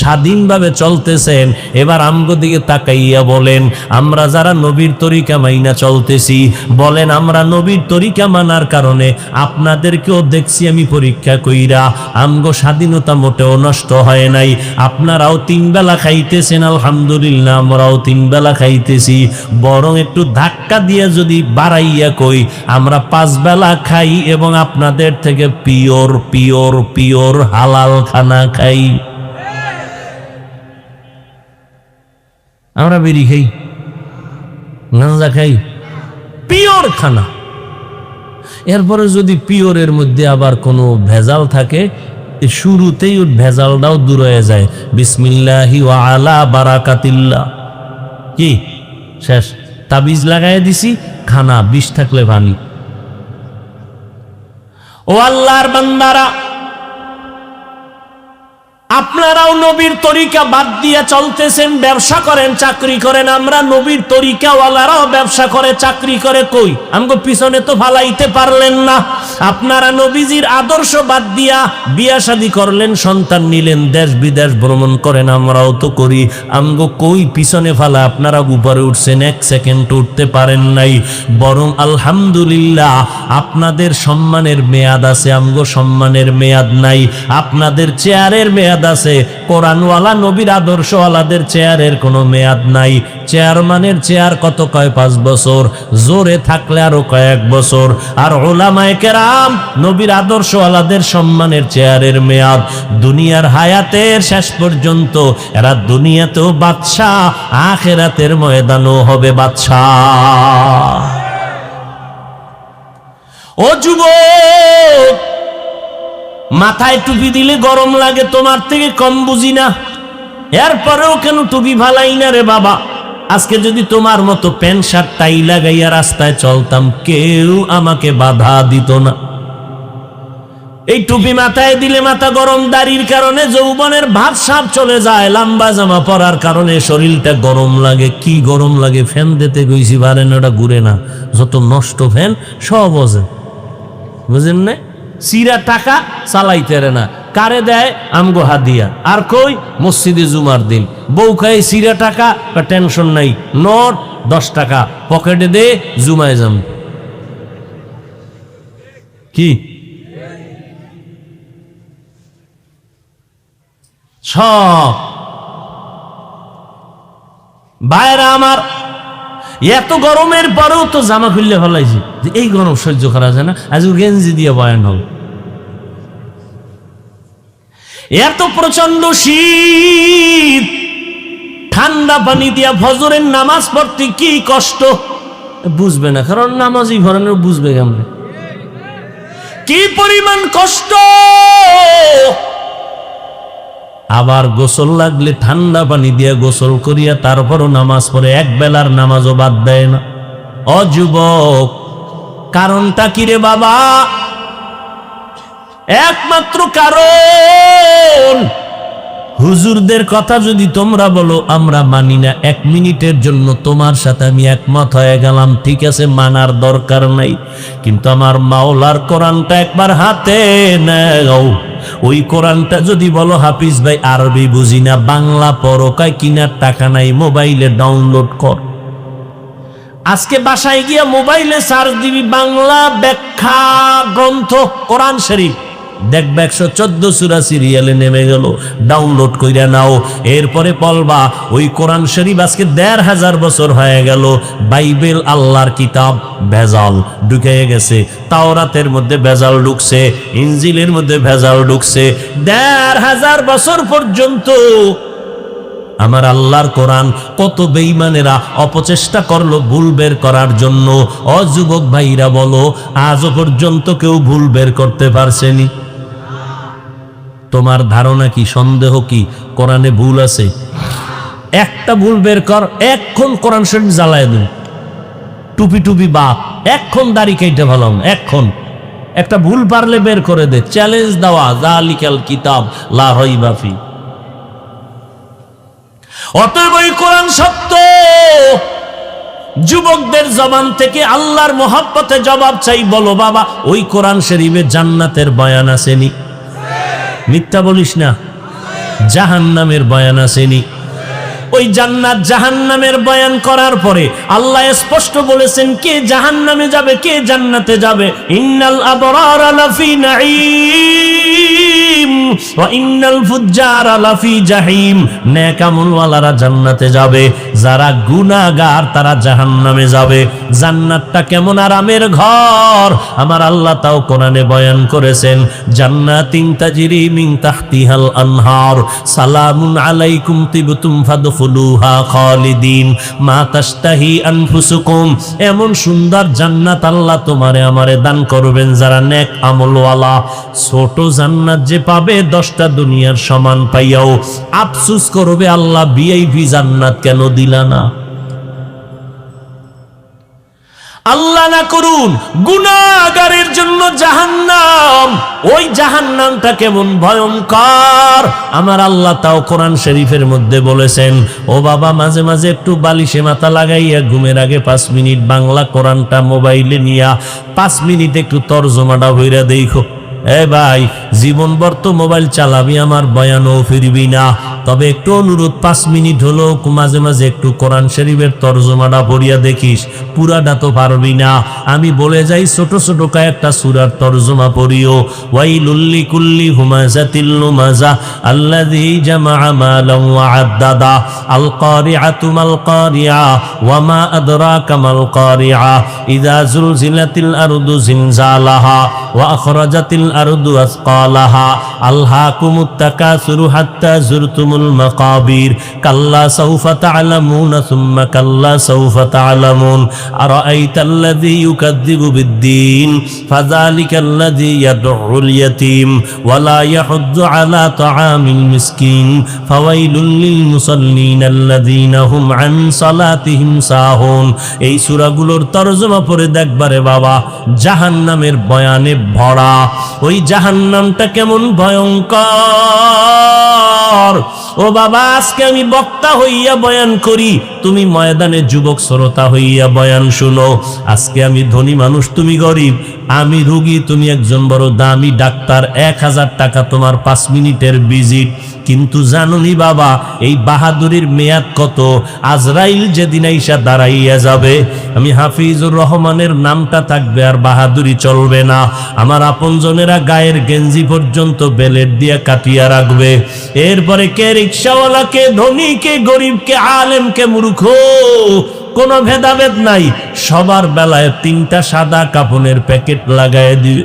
স্বাধীনভাবে চলতেছেন। এবার আমগো দিকে তাকাইয়া বলেন, আমরা যারা নবীর তরিকা মাইনা চলতেছি, বলেন আমরা নবীর তরিকা মানার কারণে আপনাদেরকেও দেখছি আমি পরীক্ষা কইরা, আমগো স্বাধীনতা মোটেও নষ্ট হয় নাই। আপনারাও তিন বেলা খাইতেছেন, আলহামদুলিল্লাহ, আমরাও তিন বেলা খাইতেছি। বরং একটু ধাক্কা দিয়ে যদি বাড়াইয়া কই, আমরা 5 বেলা খাই এবং আপনাদের থেকে পিওর পিওর পিওর হালাল খানা খাই। আমরা বিড়ি খাই, গাঁজা খাই, পিওর খানা। এরপরে যদি পিওরের মধ্যে আবার কোনো ভেজাল থাকে, শুরুতেই ওই ভেজালটাও দূর হয়ে যায়। বিসমিল্লাহি ওয়া আলা বারাকাতিল্লাহ, কি শেষ। তাবিজ লাগাই দিছি, খানা বিষ থাকলে পানি। ও আল্লাহর বান্দারা, আপনারাও নবীর তরিকা বাদ দিয়ে চলতেছেন, ব্যবসা করেন, চাকরি করেন। আমরা নবীর তরিকাওয়ালারাও ব্যবসা করে, চাকরি করে। কই আমগো পিছনে তো ফালাইতে পারলেন না। আপনারা নবীজির আদর্শ বাদ দিয়া বিয়া শাদী করলেন, সন্তান নিলেন, দেশ বিদেশ ভ্রমণ করেন, আমরাও তো করি। আমগো কই পিছনে ফালা আপনারা উপরে উঠছেন, 1 সেকেন্ড উঠতে পারেন নাই। বরং আলহামদুলিল্লাহ আপনাদের সম্মানের মেয়াদ আছে, আমগো সম্মানের মেয়াদ নাই। আপনাদের চেয়ারের মেয়াদ আছে, কোরআনওয়ালা নবীর আদর্শওয়ালাদের চেয়ারের কোনো মেয়াদ নাই। চেয়ারম্যানের চেয়ার কত কয় 5 বছর, জোরে থাকলে আরো কয়েক বছর। আর উলামায়ে কেরাম নবীর আদর্শওয়ালাদের সম্মানের চেয়ারের মেয়াদ দুনিয়ার হায়াতের শেষ পর্যন্ত। এরা দুনিয়াতেও বাদশাহ, আখিরাতের ময়দানও হবে বাদশাহ। ও যুবক, মাথায় টুপি দিলে গরম লাগে, তোমার থেকে কম বুঝি না, এরপরেও কেন টুপি ভালাই না রে বাবা? আজকে যদি তোমার মতো প্যান্ট শার্ট টাই লাগাইয়া রাস্তায় চলতাম, কেউ আমাকে বাধা দিত না। এই টুপি মাথায় দিলে মাথা গরম, দাড়ির কারণে যৌবনের ভাব সাপ চলে যায়, লম্বা জামা পরার কারণে শরীরটা গরম লাগে। কি গরম লাগে? ফ্যান দিতে গেছি পারেন, ওটা ঘুরে না, যত নষ্ট ফ্যান সব বোঝে, বুঝেন না? সিরা টাকা চালাইতে না, কারে দেয়? আমগো হাদিয়া। আর কই? মসজিদে জুমার দিন বউ খাই সিরা টাকা, টেনশন নাই, নোট 10 টাকা পকেটে দে, জুমায় যাম। কি সব ভাইরা আমার, এত গরমের পরেও তো জামা খুললে ফেলাইছি যে এই গরম সহ্য করা যায় না, আজকে গেঞ্জি দিয়ে বয়ান হল। এত প্রচন্ড শীত, ঠান্ডা পানি দিয়া ফজরের নামাজ পড়তে কি কষ্ট বুঝবে না, কারণ নামাজই ভরানোর বুঝবে কেমন কি পরিমাণ কষ্ট। আবার গোসল লাগলে ঠান্ডা পানি দিয়া গোসল করিয়া তারপরও নামাজ পড়ে, এক বেলার নামাজও বাদ দেয় না। অযুবক, কারণটা কি রে বাবা? একমাত্র কারণ, হুজুরদের কথা যদি তোমরা বলো আমরা মানি না, 1 মিনিটের জন্য তোমার সাথে আমি একমত হয়ে গেলাম, ঠিক আছে, মানার দরকার নাই, কিন্তু আমার মাওলার কোরআনটা একবার হাতে নাও। ওই কোরআনটা যদি বলো হাফিজ ভাই আরবি বুঝি না, বাংলা পড়ো, কয় কিনার টাকা নাই, মোবাইলে ডাউনলোড কর। আজকে বাসায় গিয়া মোবাইলে সার্চ দিবি বাংলা ব্যাখ্যা গ্রন্থ কোরআন শরীফ, দেখবে 114 সূরা সিরিয়ালে নেমে গেল, ডাউনলোড কইরা নাও। এরপরে বলবা ওই কোরআন শরীফ আজকে 1500 বছর হয়ে গেল, বাইবেল আল্লাহর কিতাব ভেজাল ঢুকে গেছে, তাওরাতের মধ্যে ভেজাল ঢুকছে, ইনজিলের মধ্যে ভেজাল ঢুকছে। 1500 বছর পর্যন্ত আমার আল্লাহর কোরআন কত বেঈমানেরা অপচেষ্টা করলো ভুল বের করার জন্য। অযুবক ভাইরা বলো, আজও পর্যন্ত কেউ ভুল বের করতে পারছেনি? তোমার ধারণা কি, সন্দেহ কি কোরআনে ভুল আছে? একটা ভুল বের কর, এক্ষণ কোরআন শরীফ জ্বালায় দিন, টুপি টুপি বাপ, এক্ষণ দাড়ি কেটে ভালো, এক্ষণ একটা ভুল পারলে বের করে দে, চ্যালেঞ্জ দেওয়া, যালিকাল কিতাব লা রাইবা ফি। অতএব ওই কোরআন সত্য। যুবকদের জবান থেকে আল্লাহর মহব্বতে জবাব চাই, বলো বাবা ওই কোরআন শরীফে জান্নাতের বয়ান আসেনি? মিথ্যা বলিস না। জাহান্নামের বয়ান আসেনি? ওই জান্নাত জাহান্নামের বয়ান করার পরে আল্লাহ স্পষ্ট বলেছেন কে জাহান্নামে যাবে, কে জান্নাতে যাবে। ইন্নাল আবরারা লাফি নাঈম ওয়া ইন্নাল ফুজ্জারা লাফি জাহিম। নেক আমলওয়ালারা জান্নাতে যাবে, যারা গুনাহগার তারা জাহান্নামে যাবে। জান্নাতটা কেমন আরামের ঘর আমার আল্লাহ তাও কোরআনে বয়ান করেছেন। জান্নাতিন তাজরি মিন তাহতিহাল আনহার সালামুন আলাইকুম তিবতুম ফাদখুলুহা খালিদিন মা তাশতাহি আনফুসুকুম। এমন সুন্দর জান্নাত আল্লাহ তোমারে আমারে দান করবেন যারা নেক আমলওয়ালা। ছোট জান্নাত যে পাবে 10টা দুনিয়ার সমান পাইয়াও আফসোস করবে, আল্লাহ ভিআইপি জান্নাত কেন দিলা না? আল্লাহ না করুন গুনাহগারের জন্য জাহান্নাম। ওই জাহান্নামটা কেমন ভয়ঙ্কর আমার আল্লাহ তাও কোরআন শরীফের মধ্যে বলেছেন। ও বাবা, মাঝে মাঝে একটু বালিশে মাথা লাগাইয়া ঘুমের আগে 5 মিনিট বাংলা কোরআনটা মোবাইলে নিয়া 5 মিনিট একটু তরজমাটা হইরা দেখো। এ ভাই, জীবনভর তো মোবাইল চালাবি, আমার বয়ানও ফিরবি না, তবে একটু অনুরোধ 5 মিনিট হলো মাঝে মাঝে একটু কোরআন শরীফের তরজমাটা পড়িয়া দেখিস। পুরাটা তো পারবি না, আমি বলে যাই ছোট ছোট কয়েকটা সূরার তরজমা পড়িও। ওয়াইলুল লিকুল্লি হুমাযাতিল লুমাযা আল্লাযী জামাআ মালান ওয়া আদ্দাদা আল কারিআতু মাল কারিআ ওয়া মা আদরাকা মাল কারিআ ইযা যুলজিলাতিল আরদু জিলজালাহা ওয়া আখরাজাতিল আরদু আসকালাহা আলহাকুমুত তাকাসুরু হাত্তা যুরতুমুল আল্লামুল মাকাবির কাল্লা সাউফা তা'লামুনা সুম্মা কাল্লা সাউফা তা'লামুন আরাআইতাল্লাযী ইউকাযযিবু বিদ্দীন ফাযালিকাল্লাযী ইয়াদউল ইয়াতীম ওয়া লা ইয়াহুদ্দু আলা তাআমিল মিসকিন ফাওয়াইলুল লিল মুসাল্লিন আল্লাযীনা হুম আন সালাতিহিম সাহুন। এই সূরাগুলোর তরজমা পড়ে দেখবারে বাবা, জাহান্নামের বয়ানে ভরা। ওই জাহান্নামটা কেমন ভয়ঙ্কর। ও বাবা, আজকে আমি বক্তা হইয়া বয়ান করি, তুমি ময়দানে যুবক শ্রোতা হইয়া বয়ান শুনো। আজকে আমি ধনী মানুষ, তুমি গরিব। আমি রোগী, তুমি একজন বড় দামি ডাক্তার। 1000 টাকা তোমার 5 মিনিটের ভিজিট। কিন্তু জানুনি বাবা, এই বাহাদুরির মেয়াদ কত? আজরাইল যেদিন আইসা দাঁড়াইয়া যাবে, আমি হাফিজুর রহমানের নামটা থাকবে আর বাহাদুরি চলবে না। আমার আপনজনেরা গায়ের গেঞ্জি পর্যন্ত বেলেট দিয়ে কাটিয়া রাখবে। এরপরে কে রিক্সাওয়ালা, কে ধনী, কে গরিব, কে আলেম, কে মূর্খ, কোনো ভেদাভেদ নাই। সবার বেলায় 3টা সাদা কাপনের প্যাকেট লাগায় দিবে।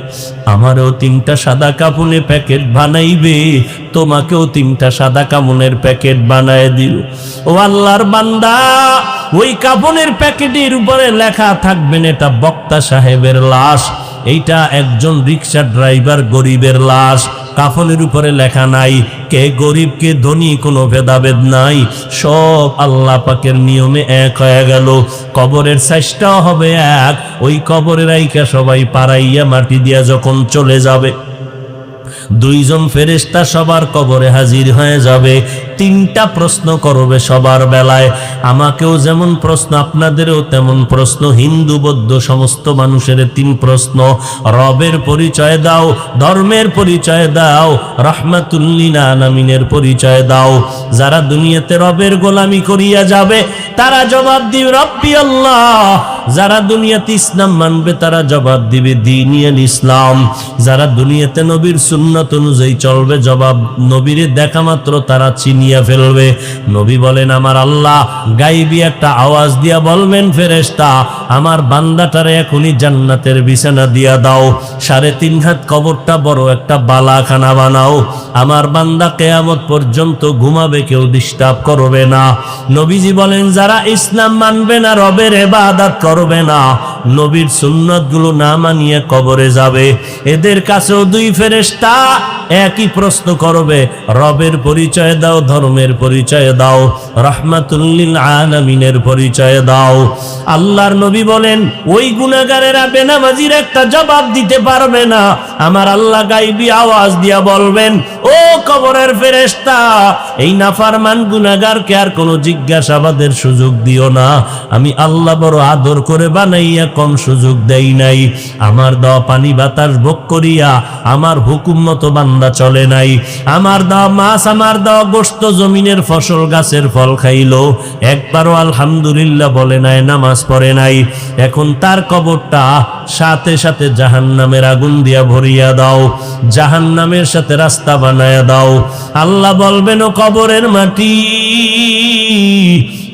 আমারও 3টা সাদা কাপনে প্যাকেট বানাইবে, তোমাকেও 3টা সাদা কাপনের প্যাকেট বানায় দিল। ও আল্লাহর বান্দা, ওই কাপনের প্যাকেটের উপরে লেখা থাকবেন এটা বক্তা সাহেবের লাশ, এইটা একজন রিক্সা ড্রাইভার গরিবের লাশ। কাফনের উপরে লেখা নাই কে গরিব কে ধনী, কোনো ভেদাভেদ নাই। সব আল্লাহ পাকের নিয়মে এক হয়ে গেল। কবরের সাইজটাও হবে এক। ওই কবরের আইকা সবাই পাড়াইয়া মাটি দিয়া যখন চলে যাবে, 2 জন ফেরেশতা সবার কবরে হাজির হয়ে যাবে। 3টা প্রশ্ন করবে সবার বেলায়। আমাকেও যেমন প্রশ্ন, আপনাদেরও তেমন প্রশ্ন। হিন্দু বৌদ্ধ সমস্ত মানুষের 3 প্রশ্ন। রবের পরিচয় দাও, ধর্মের পরিচয় দাও, রাহমাতুল লিল আলামিনের পরিচয় দাও। যারা দুনিয়াতে রবের গোলামি করিয়া যাবে তারা জবাব দিবে রব্বি আল্লাহ। যারা দুনিয়াতে ইসলাম মানবে তারা জবাব দিবে দীনিয়াল ইসলাম। যারা দুনিয়াতে নবীর সুন্নাত অনুযায়ী চলবে, জবাব নবীরে দেখা মাত্র তারা চিনিয়া ফেলবে। নবী বলেন আমার আল্লাহ গাইবি একটা আওয়াজ দিয়া বলবেন, ফেরেশতা আমার বান্দাটারে এখনই জান্নাতের বিছানা দিয়া দাও। 3.5 হাত কবরটা বড় একটা বালাখানা বানাও। আমার বান্দা কিয়ামত পর্যন্ত ঘুমাবে, কেউ ডিস্টার্ব করবে না। নবীজি বলেন যারা ইসলাম মানবে না, রবের ইবাদত করবে না, নবীর সুন্নাতগুলো না মানিয়ে কবরে যাবে, এদের কাছেও 2 ফেরেশতা একই প্রশ্ন করবে, রবের পরিচয় দাও, ধর্মের পরিচয় দাও, রাহমাতুল লিল আলামিনের পরিচয় দাও। আল্লাহর নবী বলেন ওই গুনাহগারেরা বেনামাজির একটা জবাব দিতে পারবে না। আমার আল্লাহ গায়বী আওয়াজ দিয়া বলবেন, ও কবরের ফেরেশতা এই নাফরমান গুনাহগারকে আর কোনো জিজ্ঞাসাবাদের সুযোগ দিও না। আমি আল্লাহ বড় আদর করে বানাইয়া কম সুযোগ দেই নাই। আমার দেওয়া পানি বাতাস ভোগ করিয়া আমার হুকুম মতো বান্দা চলে নাই। আমার দেওয়া মাছ, আমার দেওয়া গোশত, জমিনের ফসল, গাছের ফল খাইলো, একবারও আলহামদুলিল্লাহ বলে নাই, নামাজ পড়ে নাই। এখন তার কবরটা সাথে সাথে জাহান্নামের আগুন দিয়া ভরিয়া দাও, জাহান্নামের সাথে রাস্তা বানায়া দাও। আল্লাহ বলবেন ও কবরের মাটি,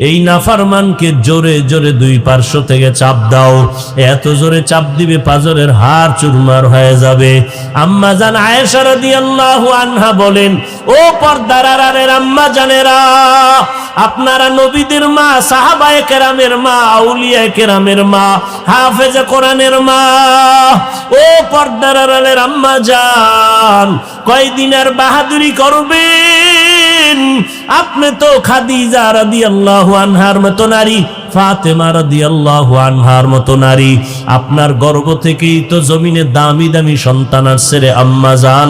এই নাফরমানকে জোরে জোরে 2 পার্শ্ব থেকে চাপ দাও। এত জোরে চাপ দিবে পাজরের হাড় চুরমার হয়ে যাবে। আম্মা জান আয়েশা রাদিয়াল্লাহু আনহা বলেন, ও পর্দার আড়ালের আম্মা জানেরা, আপনারা নবীদের মা, সাহাবায়ে কেরামের মা, আউলিয়ায়ে কেরামের মা, হাফেজে কোরআনের মা, ও পর্দার আড়ালের আম্মা জান, কয়দিন আর বাহাদুরি করবেন? আপনি তো খাদিজা রাদিয়াল্লাহু আনহার মতো নারী, ফাতেমা রাদিয়াল্লাহু আনহার মতো নারী। আপনার গর্ভ থেকেই তো জমিনে দামি দামি সন্তান আসছে রে আম্মা জান।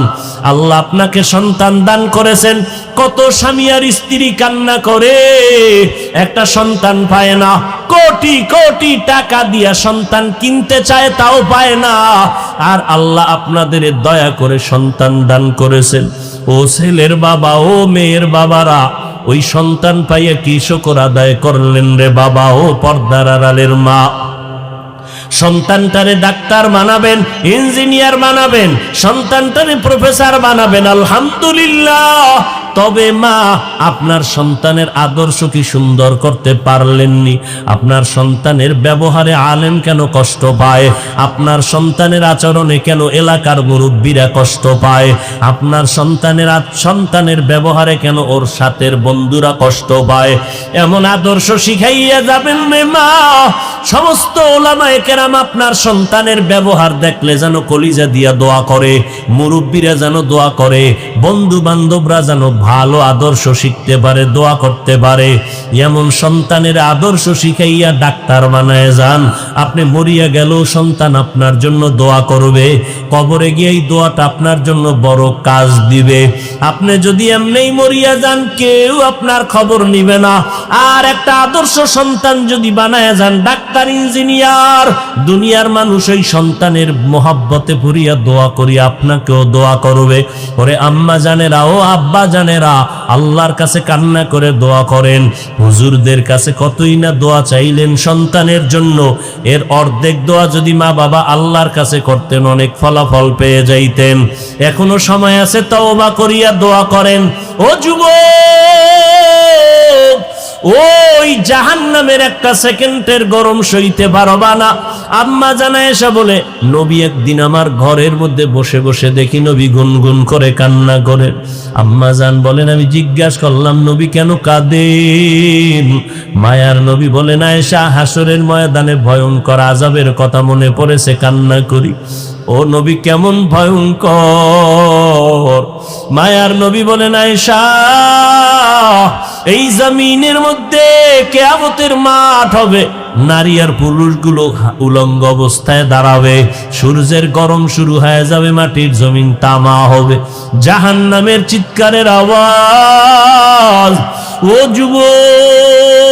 আল্লাহ আপনাকে সন্তান দান করেছেন। কত স্বামী আর স্ত্রী কান্না করে একটা সন্তান পায় না, কোটি কোটি টাকা দিয়া সন্তান কিনতে চায়, তাও পায় না। আর আল্লাহ আপনাদের দয়া করে সন্তান দান করেছেন। ও ছেলের বাবা, ও মেয়ের বাবারা, ওই সন্তান পাইয়া কি শুকর আদায় করলেন রে বাবা? ও পর্দার আড়ালের মা, সন্তানটারে ডাক্তার বানাবেন, ইঞ্জিনিয়ার বানাবেন, সন্তানটারে প্রফেসর বানাবেন, আলহামদুলিল্লাহ। তবে মা আপনার সন্তানের আদর্শ কি সুন্দর করতে পারলেননি? আপনার সন্তানের ব্যবহারে আলেম কেন কষ্ট পায়? আপনার সন্তানের আচরণে কেন এলাকার মুরব্বীরা কষ্ট পায়? আপনার সন্তানের ব্যবহারে কেন ওর সাথের বন্ধুরা কষ্ট পায়? এমন আদর্শ শিখাইয়া যাবেন রে মা। সমস্ত ওলামায়ে কেরাম আপনার সন্তানের ব্যবহার দেখলে যেন কলিজা দিয়া দোয়া করে, মুরব্বীরা যেন দোয়া করে, বন্ধু বান্ধবরা যেন ভালো আদর্শ শিখতে পারে, দোয়া করতে পারে। এমন সন্তানের আদর্শ শিখাইয়া ডাক্তার বানায় যান। আপনি মরিয়া গেলেও সন্তান আপনার জন্য দোয়া করবে, কবরে গিয়ে এই দোয়াটা আপনার জন্য বড় কাজ দিবে। আপনি যদি এমনিই মরিয়া যান, কেউ আপনার খবর নিবে না। আর একটা আদর্শ সন্তান যদি বানায় যান ডাক্তার, ইঞ্জিনিয়ার, দুনিয়ার মানুষ ওই সন্তানের মোহাব্বতে পড়িয়া দোয়া করি আপনাকেও দোয়া করবে। ওরে আম্মা জানেরা, ও আব্বা জানেরা, আল্লাহর কাছে কান্না করে দোয়া করেন। হুজুরদের কাছে কতই না দোয়া চাইলেন সন্তানের জন্য, এর অর্ধেক দোয়া যদি মা বাবা আল্লাহর কাছে করতেন অনেক ফলাফল পেয়ে যাইতেন। এখনো সময় আছে, তওবা করিয়া দোয়া করেন। ও যুবক, ওই জাহান্নামের একটা সেকেন্ডের গরম সইতে পারবা না। আম্মা জানা এসে বলে, নবী একদিন আমার ঘরের মধ্যে বসে বসে দেখি নবী গুনগুন করে কান্না করে। আম্মা জান বলেন, আমি জিজ্ঞাসা করলাম নবী কেন কাঁদেন? মায়ার নবী বলেন, আয়েশা, হাসরের ময়দানে ভয়ঙ্কর আযাবের কথা মনে পড়েছে, কান্না করি। ও নবী কেমন ভয়ঙ্কর? মায়ার নবী বলেন, আয়েশা, এই জমিনের মধ্যে কিয়ামতের মাঠ হবে, নারী আর পুরুষগুলো উলঙ্গ অবস্থায় দাঁড়াবে, সূর্যের গরম শুরু হয়ে যাবে, মাটির জমিন তামা হবে, জাহান্নামের চিৎকারের আওয়াজ। ও যুবক,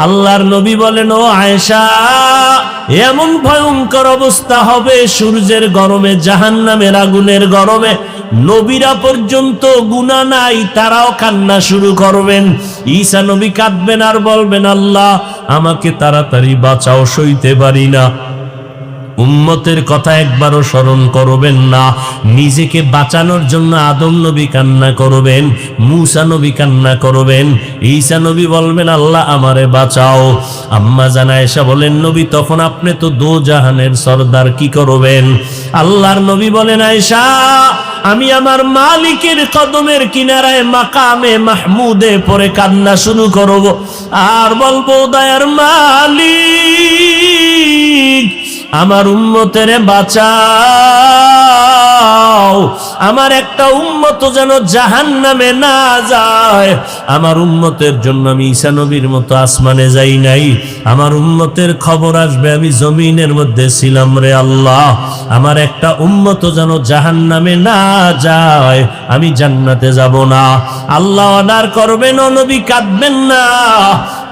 আল্লাহর নবী বলেন, ও আয়েশা, এমন ভয়ঙ্কর অবস্থা হবে সূর্যের গরমে, জাহান্নামের আগুনের গরমে, নবীরা পর্যন্ত গুনাহ নাই, তারাও কান্না শুরু করবেন। ঈসা নবী কাঁদবেন আর বলবেন, আল্লাহ আমাকে তাড়াতাড়ি বাঁচাও, সইতে পারি না। উম্মতের কথা একবারও স্মরণ করবেন না। নিজেকে বাঁচানোর জন্য আদম নবী কান্না করবেন, মূসা নবী কান্না করবেন, ঈসা নবী বলবেন, আল্লাহ আমারে বাঁচাও। আম্মা জানা আয়েশা বলেন, নবী তখন আপনি তো দো জাহানের সরদার, কি করবেন? আল্লাহর নবী বলেন, আয়েশা, আমি আমার মালিকের কদমের কিনারায় মাকামে মাহমুদে পরে কান্না শুরু করব আর বলবো, দয়ার মালিক, আমার উম্মতের বাঁচাও, আমার একটা উম্মত যেন জাহান্নামে না যায়। আমার উম্মতের জন্য আমি ঈসা নবীর মতো আসমানে যাই নাই, আমার উম্মতের খবর আসবে আমি জমিনের মধ্যে ছিলাম রে আল্লাহ। আমার একটা উম্মত যেন জাহান্নামে না যায়, আমি জান্নাতে যাব না। আল্লাহ অর্ডার করবেন, ও নবী কাঁদবেন না।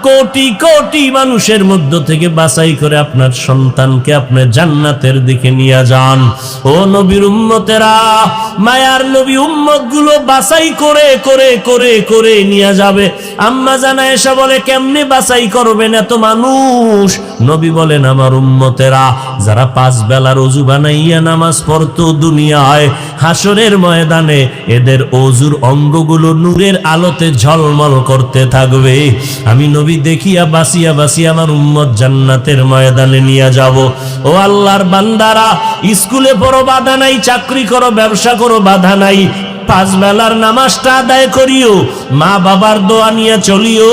কোটি কোটি মানুষের মধ্য থেকে বাছাই করে আপনার সন্তানকে আপনি জান্নাতের দিকে নিয়ে যান। ও নবীর উম্মতেরা, মায়ার নবী উম্মত গুলো বাছাই করে করে করে করে নিয়ে যাবে। আম্মা জানা আয়েশা বলে, কেমনে বাছাই করবেন এত মানুষ? নবী বলেন, আমার উম্মতেরা যারা 5 বেলার ওযু বানাইয়া নামাজ পড়তো দুনিয়ায়, হাসরের ময়দানে এদের ওযুর অঙ্গগুলো নূরের আলোতে ঝলমল করতে থাকবে। আমি নবী দেখিয়া বাসিয়া বাসিয়া আমার উম্মত জান্নাতের ময়দানে নিয়ে যাব। ও আল্লাহর বান্দারা, স্কুলে পড়ো বাধা নাই, চাকরি করো, ব্যবসা করো, বাধা নাই, 5 বেলার নামাজটা আদায় করিও, মা বাবার দোয়া নিয়ে চলিও।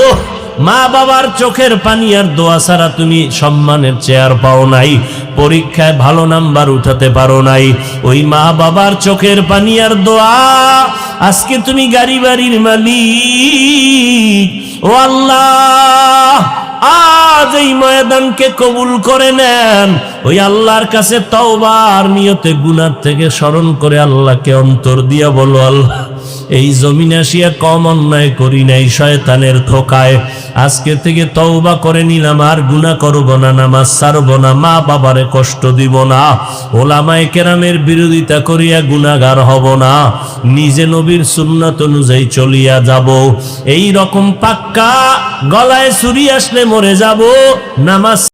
মা বাবার চোখের পানি আর দোয়া ছাড়া তুমি সম্মানের চেয়ার পাও নাই, পরীক্ষায় ভালো নাম্বার উঠাতে পারো নাই। ওই মা বাবার চোখের পানি আর দোয়া, আজকে তুমি গাড়ি বাড়ির মালিক। ও আল্লাহ, আজ এই ময়দানকে কবুল করে নেন। ওই আল্লাহর কাছে তওবার নিয়তে গুনাহ থেকে স্মরণ করে আল্লাহকে অন্তর দিয়া বলো, আল্লাহ এই জমিনে আসিয়া কম অন্যায় করি নাই শয়তানের ধোকায়, আজকে থেকে তওবা করে নিলাম, আর গুনাহ করব না, নামাজ ছাড়ব না, মা বাবারে কষ্ট দিব না, ওলামায়ে কেরামের বিরোধিতা করিয়া গুনাহগার হব না, নিজে নবীর সুন্নাত অনুযায়ী চলিয়া যাব। এই রকম পাক্কা, গলায় ছুরি আসলে মরে যাব, নামাজ